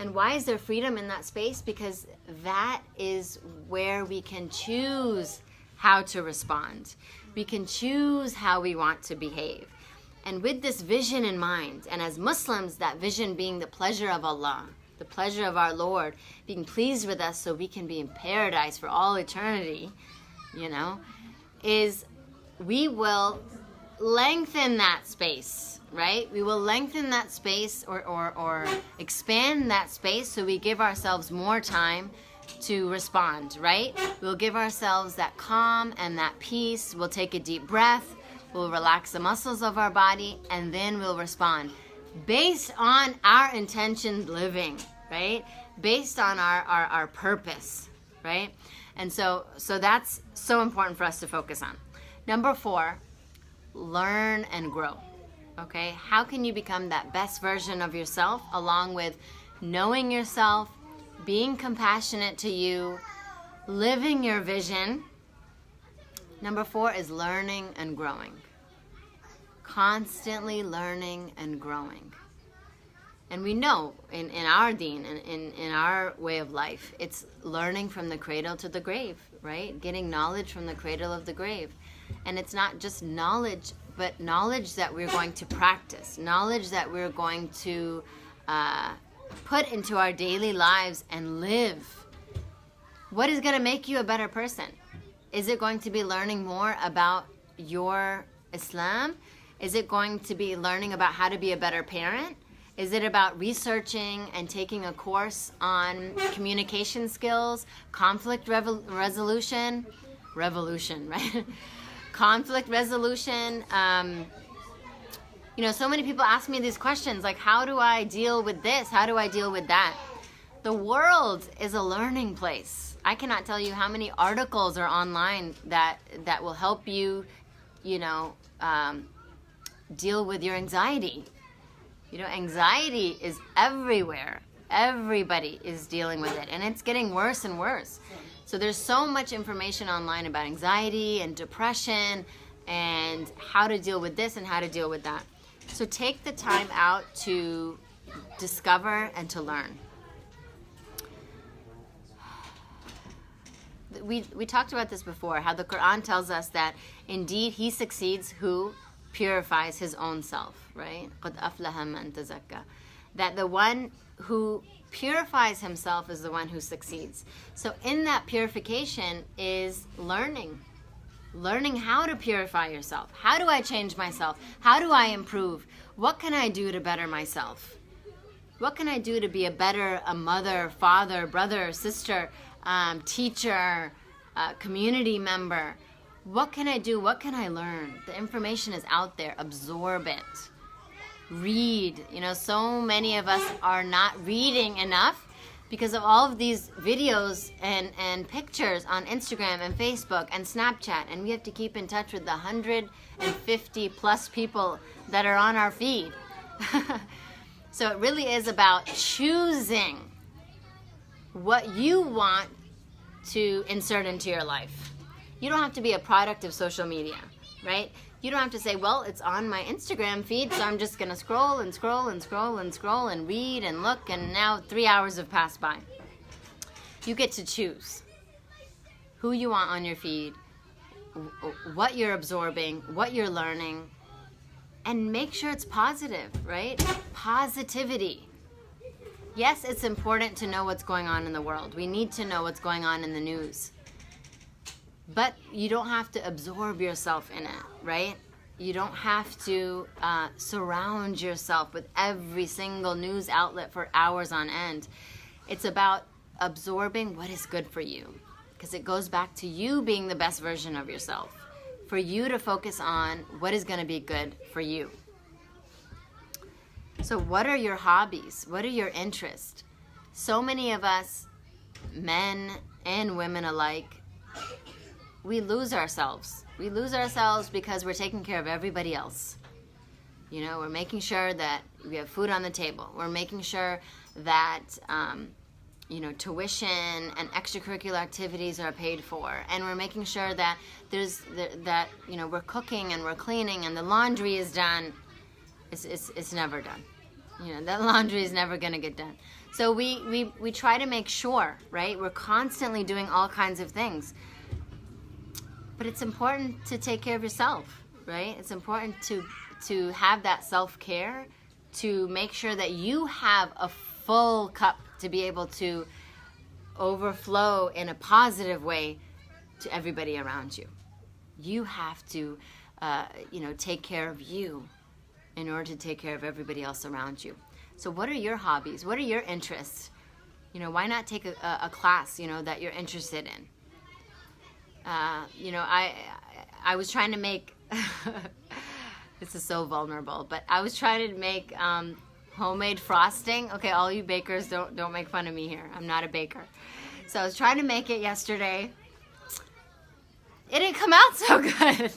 And why is there freedom in that space? Because that is where we can choose how to respond. We can choose how we want to behave. And with this vision in mind, and as Muslims, that vision being the pleasure of Allah, the pleasure of our Lord, being pleased with us so we can be in paradise for all eternity, is we will lengthen that space, right? We will lengthen that space or expand that space so we give ourselves more time to respond, right? We'll give ourselves that calm and that peace. We'll take a deep breath. We'll relax the muscles of our body, and then we'll respond based on our intention living, right? Based on our purpose, right? And so that's so important for us to focus on. Number 4, learn and grow. Okay, how can you become that best version of yourself, along with knowing yourself, being compassionate to you, living your vision? Number 4 is learning and growing. Constantly learning and growing. And we know in our deen, in our way of life, it's learning from the cradle to the grave, right? Getting knowledge from the cradle of the grave. And it's not just knowledge, but knowledge that we're going to practice, knowledge that we're going to put into our daily lives and live. What is going to make you a better person? Is it going to be learning more about your Islam? Is it going to be learning about how to be a better parent? Is it about researching and taking a course on communication skills, conflict resolution, right? Conflict resolution. So many people ask me these questions like, how do I deal with this? How do I deal with that? The world is a learning place. I cannot tell you how many articles are online that will help you, deal with your anxiety. Anxiety is everywhere. Everybody is dealing with it, and it's getting worse and worse. So there's so much information online about anxiety and depression and how to deal with this and how to deal with that. So take the time out to discover and to learn. We talked about this before, how the Quran tells us that indeed he succeeds who purifies his own self, right? قَدْ أَفْلَهَ مَنْ تَزَكَّى. That the one who purifies himself is the one who succeeds. So in that purification is learning how to purify yourself. How do I change myself? How do I improve? What can I do to better myself? What can I do to be a mother, father, brother, sister, teacher, community member? What can I do? What can I learn? The information is out there. Absorb it. Read. So many of us are not reading enough because of all of these videos and pictures on Instagram and Facebook and Snapchat. And we have to keep in touch with the 150 plus people that are on our feed. So it really is about choosing what you want to insert into your life. You don't have to be a product of social media, right? You don't have to say, well, it's on my Instagram feed, so I'm just going to scroll and scroll and scroll and scroll and read and look, and now 3 hours have passed by. You get to choose who you want on your feed, what you're absorbing, what you're learning, and make sure it's positive, right? Positivity. Yes, it's important to know what's going on in the world. We need to know what's going on in the news. But you don't have to absorb yourself in it, right? You don't have to surround yourself with every single news outlet for hours on end. It's about absorbing what is good for you, because it goes back to you being the best version of yourself, for you to focus on what is going to be good for you. So what are your hobbies? What are your interests? So many of us, men and women alike, we lose ourselves. We lose ourselves because we're taking care of everybody else. We're making sure that we have food on the table. We're making sure that, tuition and extracurricular activities are paid for. And we're making sure that we're cooking and we're cleaning and the laundry is done. It's never done. That laundry is never going to get done. So we try to make sure, right? We're constantly doing all kinds of things. But it's important to take care of yourself, right? It's important to have that self-care, to make sure that you have a full cup to be able to overflow in a positive way to everybody around you. You have to, take care of you in order to take care of everybody else around you. So what are your hobbies? What are your interests? Why not take a class, that you're interested in? I was trying to make, this is so vulnerable, but I was trying to make homemade frosting. Okay, all you bakers, don't make fun of me here. I'm not a baker. So I was trying to make it yesterday. It didn't come out so good,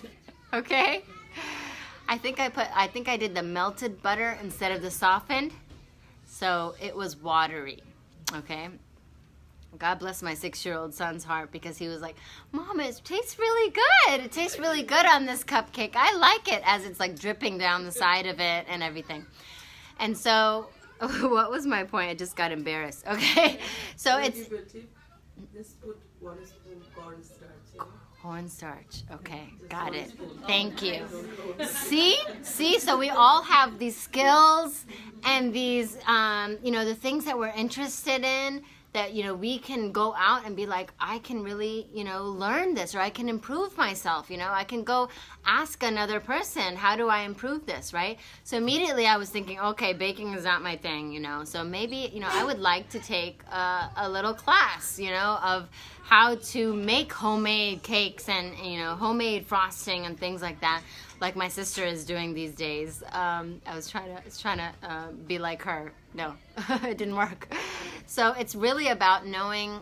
okay? I think I did the melted butter instead of the softened, so it was watery, okay? God bless my 6-year-old son's heart, because he was like, Mom, it tastes really good. It tastes really good on this cupcake. I like it, as it's like dripping down the side of it and everything. And so, what was my point? I just got embarrassed. Okay, so it's... Just put 1 spoon cornstarch. Cornstarch. Okay, got it. Thank you. See, so we all have these skills and these, the things that we're interested in that, you know, we can go out and be like, I can really, you know, learn this, or I can improve myself, you know, I can go ask another person, how do I improve this, right? So immediately I was thinking, okay, baking is not my thing, you know, so maybe, you know, I would like to take a little class, you know, of how to make homemade cakes and, you know, homemade frosting and things like that, like my sister is doing these days. I was trying to be like her. No, it didn't work. So it's really about knowing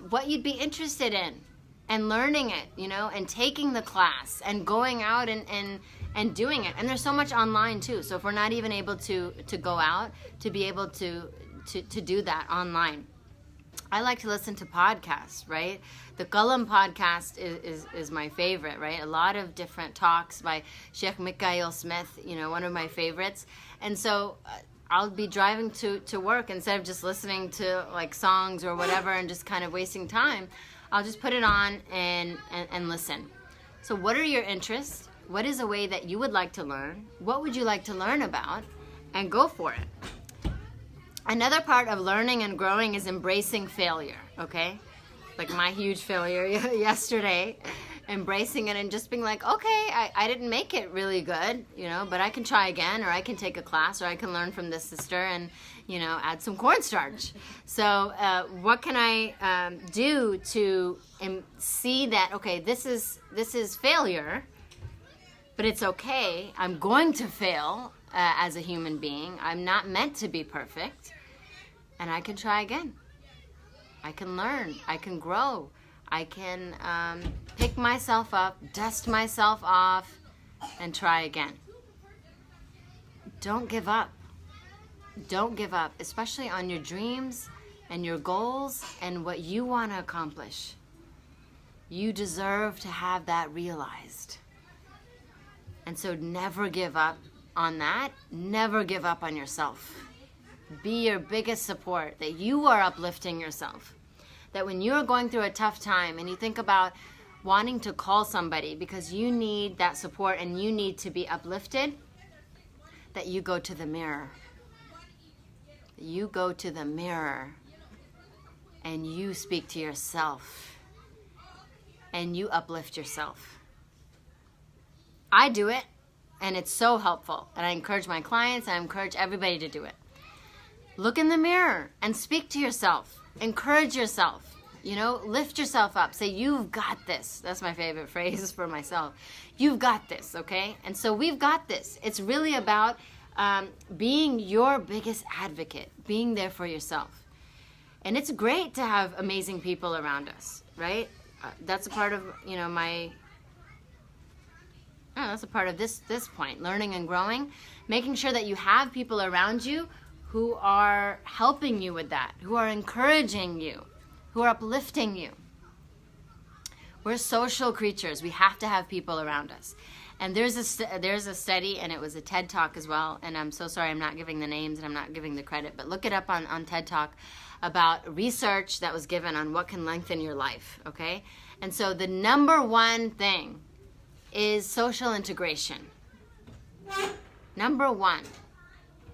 what you'd be interested in and learning it, you know, and taking the class and going out and doing it. And there's so much online too. So if we're not even able to go out, to be able to do that online. I like to listen to podcasts, right? The Qalam podcast is my favorite, right? A lot of different talks by Sheikh Mikhail Smith, you know, one of my favorites. And so I'll be driving to work, instead of just listening to like songs or whatever and just kind of wasting time, I'll just put it on and listen. So what are your interests? What is a way that you would like to learn? What would you like to learn about? And go for it. Another part of learning and growing is embracing failure, okay? Like my huge failure yesterday, embracing it and just being like, okay, I didn't make it really good, you know, but I can try again, or I can take a class, or I can learn from this sister and, you know, add some cornstarch. So what can I do to see that, okay, this is failure, but it's okay. I'm going to fail as a human being. I'm not meant to be perfect. And I can try again. I can learn. I can grow. I can pick myself up, dust myself off, and try again. Don't give up. Don't give up, especially on your dreams and your goals and what you want to accomplish. You deserve to have that realized. And so never give up on that. Never give up on yourself. Be your biggest support, that you are uplifting yourself. That when you're going through a tough time and you think about wanting to call somebody because you need that support and you need to be uplifted, that you go to the mirror. You go to the mirror and you speak to yourself and you uplift yourself. I do it, and it's so helpful. And I encourage my clients, I encourage everybody to do it. Look in the mirror and speak to yourself. Encourage yourself. You know, lift yourself up. Say, you've got this. That's my favorite phrase for myself. You've got this, okay? And so we've got this. It's really about being your biggest advocate, being there for yourself. And it's great to have amazing people around us, right? That's a part of, you know, that's a part of this point, learning and growing, making sure that you have people around you who are helping you with that, who are encouraging you, who are uplifting you. We're social creatures. We have to have people around us. And there's a study, and it was a TED Talk as well, and I'm so sorry I'm not giving the names and I'm not giving the credit, but look it up on TED Talk about research that was given on what can lengthen your life, okay? And so the number one thing is social integration. Number one.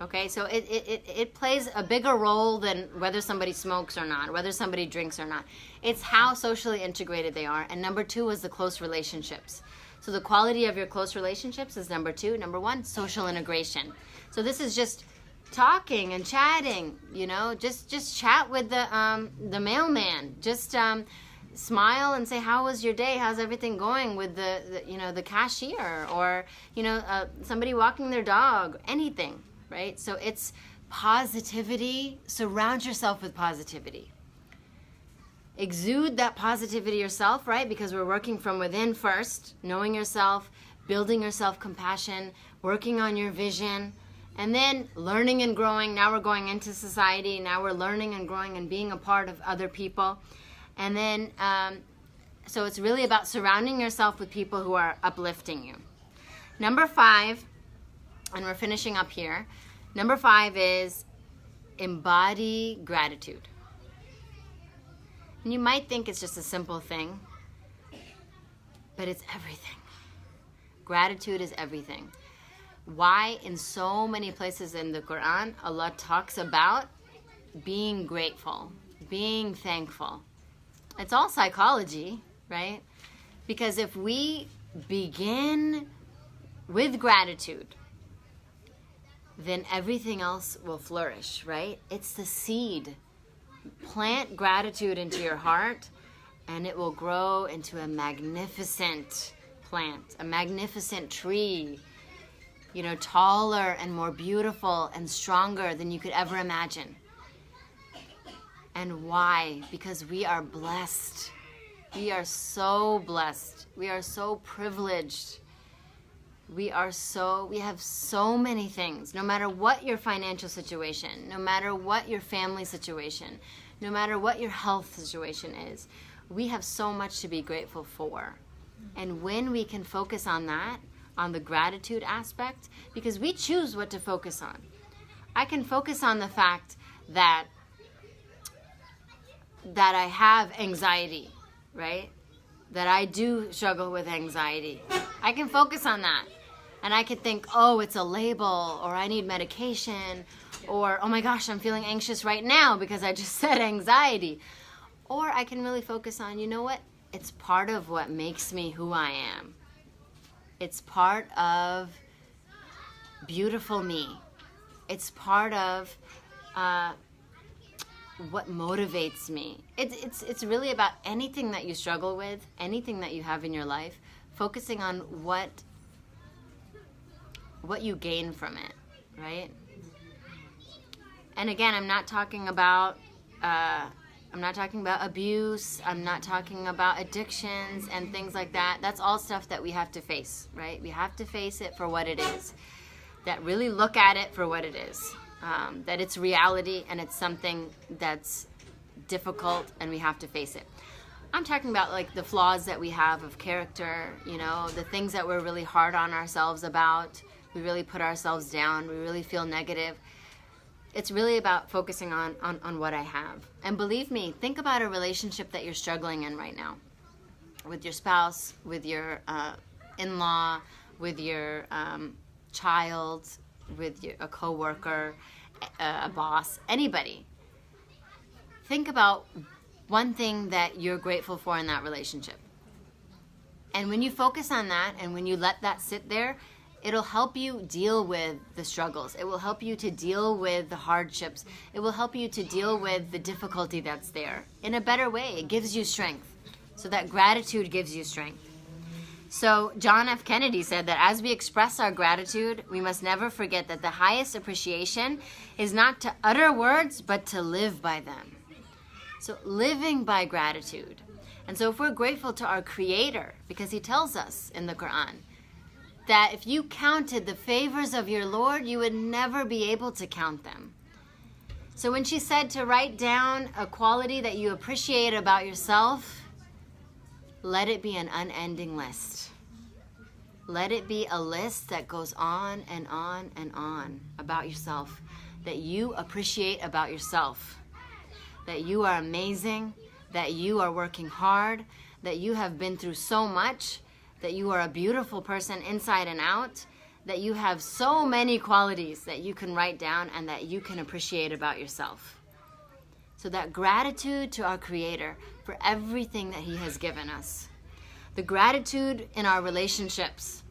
Okay, so it plays a bigger role than whether somebody smokes or not, whether somebody drinks or not. It's how socially integrated they are. And number two is the close relationships. So the quality of your close relationships is number two. Number one, social integration. So this is just talking and chatting, you know, just chat with the mailman. Just smile and say, how was your day? How's everything going with the cashier, or, you know, somebody walking their dog, anything. Right? So it's positivity. Surround yourself with positivity. Exude that positivity yourself, right? Because we're working from within first, knowing yourself, building your self-compassion, working on your vision, and then learning and growing. Now we're going into society. Now we're learning and growing and being a part of other people. And then, so it's really about surrounding yourself with people who are uplifting you. Number 5, and we're finishing up here. Number 5 is embody gratitude. And you might think it's just a simple thing, but it's everything. Gratitude is everything. Why in so many places in the Quran, Allah talks about being grateful, being thankful. It's all psychology, right? Because if we begin with gratitude, then everything else will flourish, right? It's the seed. Plant gratitude into your heart, and it will grow into a magnificent plant, a magnificent tree, you know, taller and more beautiful and stronger than you could ever imagine. And why? Because we are blessed. We are so blessed. We are so privileged. We have so many things. No matter what your financial situation, no matter what your family situation, no matter what your health situation is, we have so much to be grateful for. And when we can focus on that, on the gratitude aspect, because we choose what to focus on. I can focus on the fact that I have anxiety, right? That I do struggle with anxiety. I can focus on that. And I could think, oh, it's a label, or I need medication, or, oh my gosh, I'm feeling anxious right now because I just said anxiety. Or I can really focus on, you know what? It's part of what makes me who I am. It's part of beautiful me. It's part of what motivates me. It's really about anything that you struggle with, anything that you have in your life, focusing on what you gain from it, right? And again, I'm not talking about abuse. I'm not talking about addictions and things like that. That's all stuff that we have to face, right? We have to face it for what it is. That really look at it for what it is. That it's reality and it's something that's difficult and we have to face it. I'm talking about like the flaws that we have of character, you know, the things that we're really hard on ourselves about. We really put ourselves down. We really feel negative. It's really about focusing on what I have. And believe me, think about a relationship that you're struggling in right now. With your spouse, with your in-law, with your child, with a coworker, a boss, anybody. Think about one thing that you're grateful for in that relationship. And when you focus on that and when you let that sit there, it'll help you deal with the struggles. It will help you to deal with the hardships. It will help you to deal with the difficulty that's there in a better way. It gives you strength. So that gratitude gives you strength. So John F. Kennedy said that as we express our gratitude, we must never forget that the highest appreciation is not to utter words, but to live by them. So living by gratitude. And so if we're grateful to our Creator, because He tells us in the Quran, that if you counted the favors of your Lord, you would never be able to count them. So when she said to write down a quality that you appreciate about yourself, let it be an unending list. Let it be a list that goes on and on and on about yourself, that you appreciate about yourself, that you are amazing, that you are working hard, that you have been through so much, that you are a beautiful person inside and out, that you have so many qualities that you can write down and that you can appreciate about yourself. So that gratitude to our Creator for everything that He has given us. The gratitude in our relationships.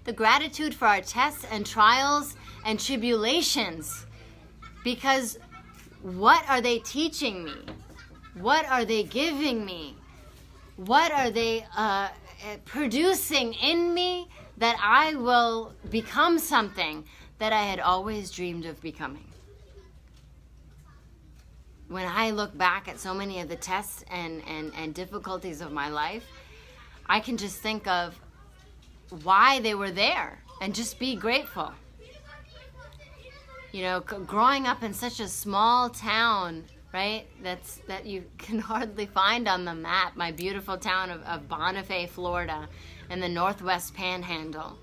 The gratitude for our tests and trials and tribulations. Because what are they teaching me? What are they giving me? What are they producing in me that I will become something that I had always dreamed of becoming? When I look back at so many of the tests and difficulties of my life, I can just think of why they were there and just be grateful. You know, growing up in such a small town, right, that you can hardly find on the map, my beautiful town of Bonifay, Florida, in the Northwest Panhandle.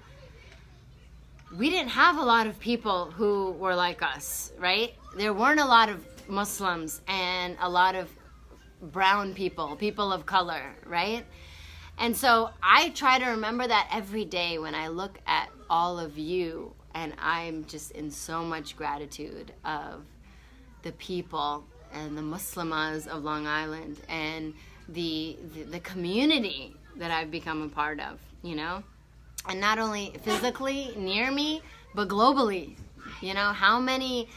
We didn't have a lot of people who were like us, right? There weren't a lot of Muslims and a lot of brown people of color, right? And so I try to remember that every day when I look at all of you, and I'm just in so much gratitude of the people and the Muslimas of Long Island and the community that I've become a part of, you know? And not only physically near me, but globally. You know, how many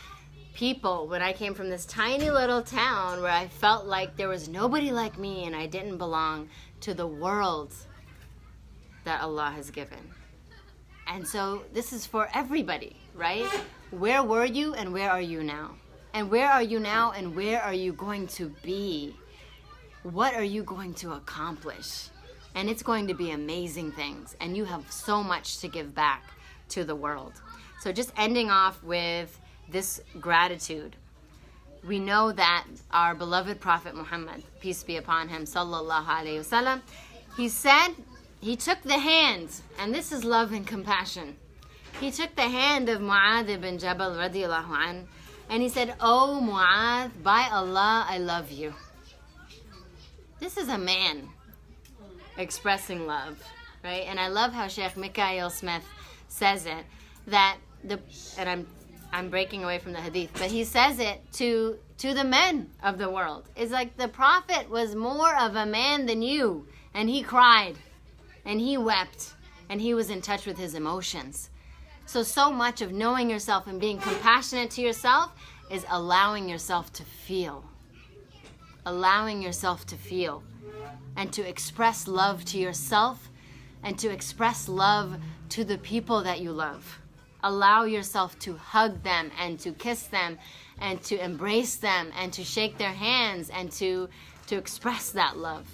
people, when I came from this tiny little town where I felt like there was nobody like me and I didn't belong, to the world that Allah has given. And so this is for everybody, right? Where were you and where are you now? And where are you now and where are you going to be? What are you going to accomplish? And it's going to be amazing things. And you have so much to give back to the world. So just ending off with this gratitude. We know that our beloved Prophet Muhammad, peace be upon him, sallallahu alayhi wasallam, he said, he took the hand, and this is love and compassion. He took the hand of Mu'adh ibn Jabal radiallahu an, and he said, "Oh Mu'adh, by Allah, I love you." This is a man expressing love, right? And I love how Sheikh Mikael Smith says it, that and I'm breaking away from the hadith, but he says it to the men of the world. It's like the Prophet was more of a man than you, and he cried, and he wept, and he was in touch with his emotions. So much of knowing yourself and being compassionate to yourself is allowing yourself to feel. Allowing yourself to feel, and to express love to yourself, and to express love to the people that you love. Allow yourself to hug them and to kiss them and to embrace them and to shake their hands and to express that love.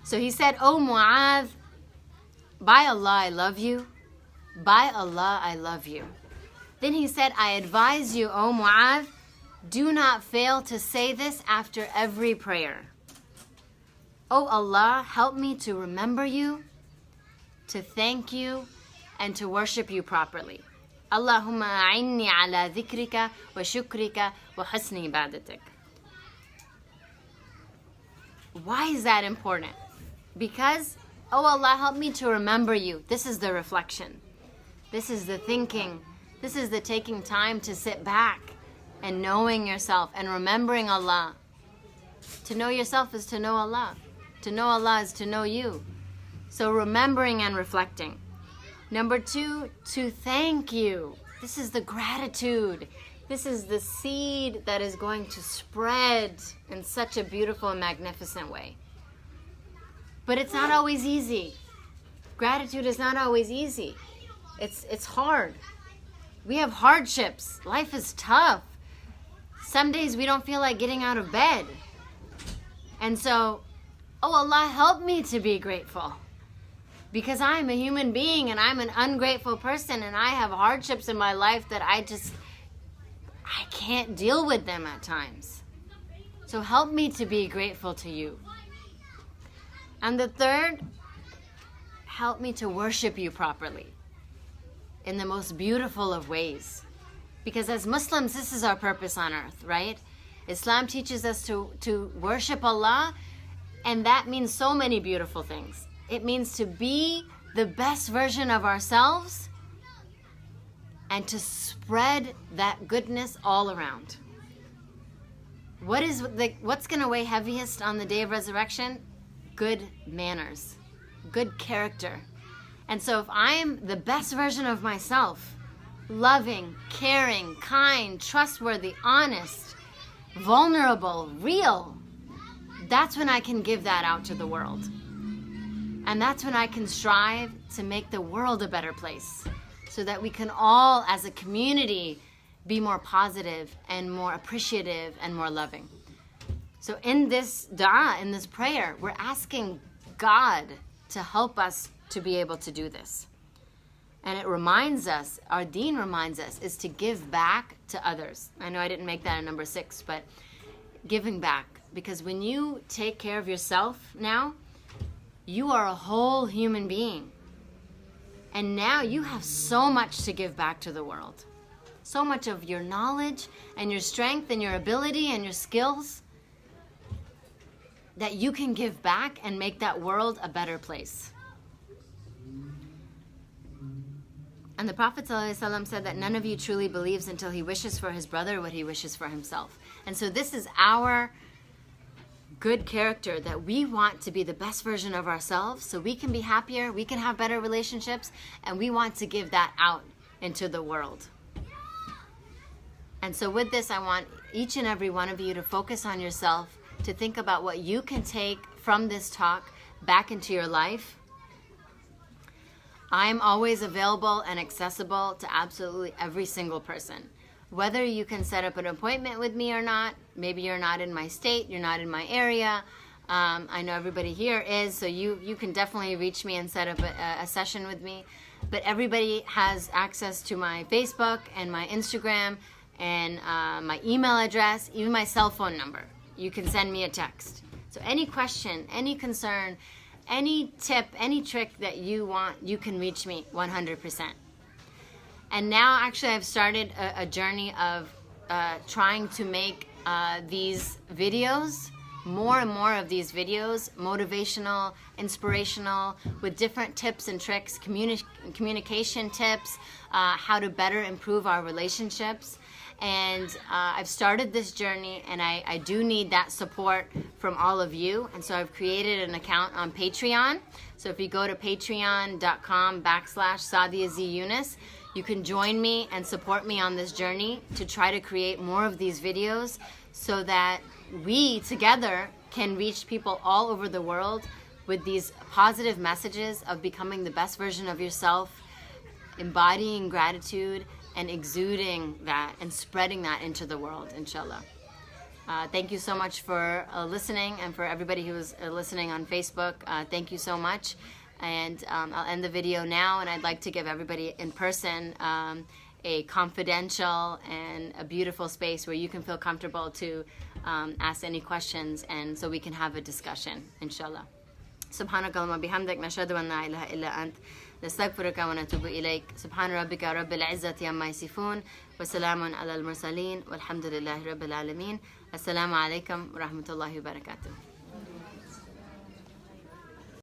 So he said, "Oh Mu'adh, by Allah I love you. By Allah I love you." Then he said, "I advise you, O Mu'adh, do not fail to say this after every prayer. Oh Allah, help me to remember you, to thank you, and to worship you properly. Allahumma a'inni ala dhikrika wa shukrika wa husni ibadatik." Why is that important? Because, oh Allah, help me to remember you. This is the reflection. This is the thinking. This is the taking time to sit back and knowing yourself and remembering Allah. To know yourself is to know Allah. To know Allah is to know you. So remembering and reflecting. Number 2, to thank you. This is the gratitude. This is the seed that is going to spread in such a beautiful and magnificent way. But it's not always easy. Gratitude is not always easy. It's hard. We have hardships. Life is tough. Some days we don't feel like getting out of bed. And so, oh Allah, help me to be grateful. Because I'm a human being and I'm an ungrateful person and I have hardships in my life that I can't deal with them at times. So help me to be grateful to you. And the third, help me to worship you properly in the most beautiful of ways. Because as Muslims, this is our purpose on earth, right? Islam teaches us to worship Allah, and that means so many beautiful things. It means to be the best version of ourselves and to spread that goodness all around. What's going to weigh heaviest on the day of resurrection? Good manners, good character. And so if I'm the best version of myself, loving, caring, kind, trustworthy, honest, vulnerable, real, that's when I can give that out to the world. And that's when I can strive to make the world a better place so that we can all, as a community, be more positive and more appreciative and more loving. So in this dua, in this prayer, we're asking God to help us to be able to do this. And it reminds us, our deen reminds us, is to give back to others. I know I didn't make that a number 6, but giving back. Because when you take care of yourself now, you are a whole human being. And now you have so much to give back to the world. So much of your knowledge and your strength and your ability and your skills that you can give back and make that world a better place. And the Prophet ﷺ said that none of you truly believes until he wishes for his brother what he wishes for himself. And so this is our good character, that we want to be the best version of ourselves so we can be happier, we can have better relationships, and we want to give that out into the world. And so with this, I want each and every one of you to focus on yourself, to think about what you can take from this talk back into your life. I'm always available and accessible to absolutely every single person. Whether you can set up an appointment with me or not, maybe you're not in my state, you're not in my area. I know everybody here is, so you can definitely reach me and set up a session with me. But everybody has access to my Facebook and my Instagram and my email address, even my cell phone number. You can send me a text. So any question, any concern, any tip, any trick that you want, you can reach me 100%. And now actually I've started a journey of trying to make these videos, more and more of these videos, motivational, inspirational, with different tips and tricks, communication tips, how to better improve our relationships. And I've started this journey, and I do need that support from all of you. And so I've created an account on Patreon. So if you go to patreon.com/Saadia Z Yunus, you can join me and support me on this journey to try to create more of these videos so that we together can reach people all over the world with these positive messages of becoming the best version of yourself, embodying gratitude, and exuding that and spreading that into the world, inshallah. Thank you so much for listening, and for everybody who is listening on Facebook, thank you so much. And I'll end the video now, and I'd like to give everybody in person a confidential and a beautiful space where you can feel comfortable to ask any questions, and so we can have a discussion, inshallah. سبحانك اللهم وبحمدك نشهد أن لا إله إلا أنت نستغفرك ونتوب إليك سبحان ربك رب العزة عما يصفون وسلام على المرسلين والحمد لله رب العالمين السلام عليكم ورحمة الله وبركاته.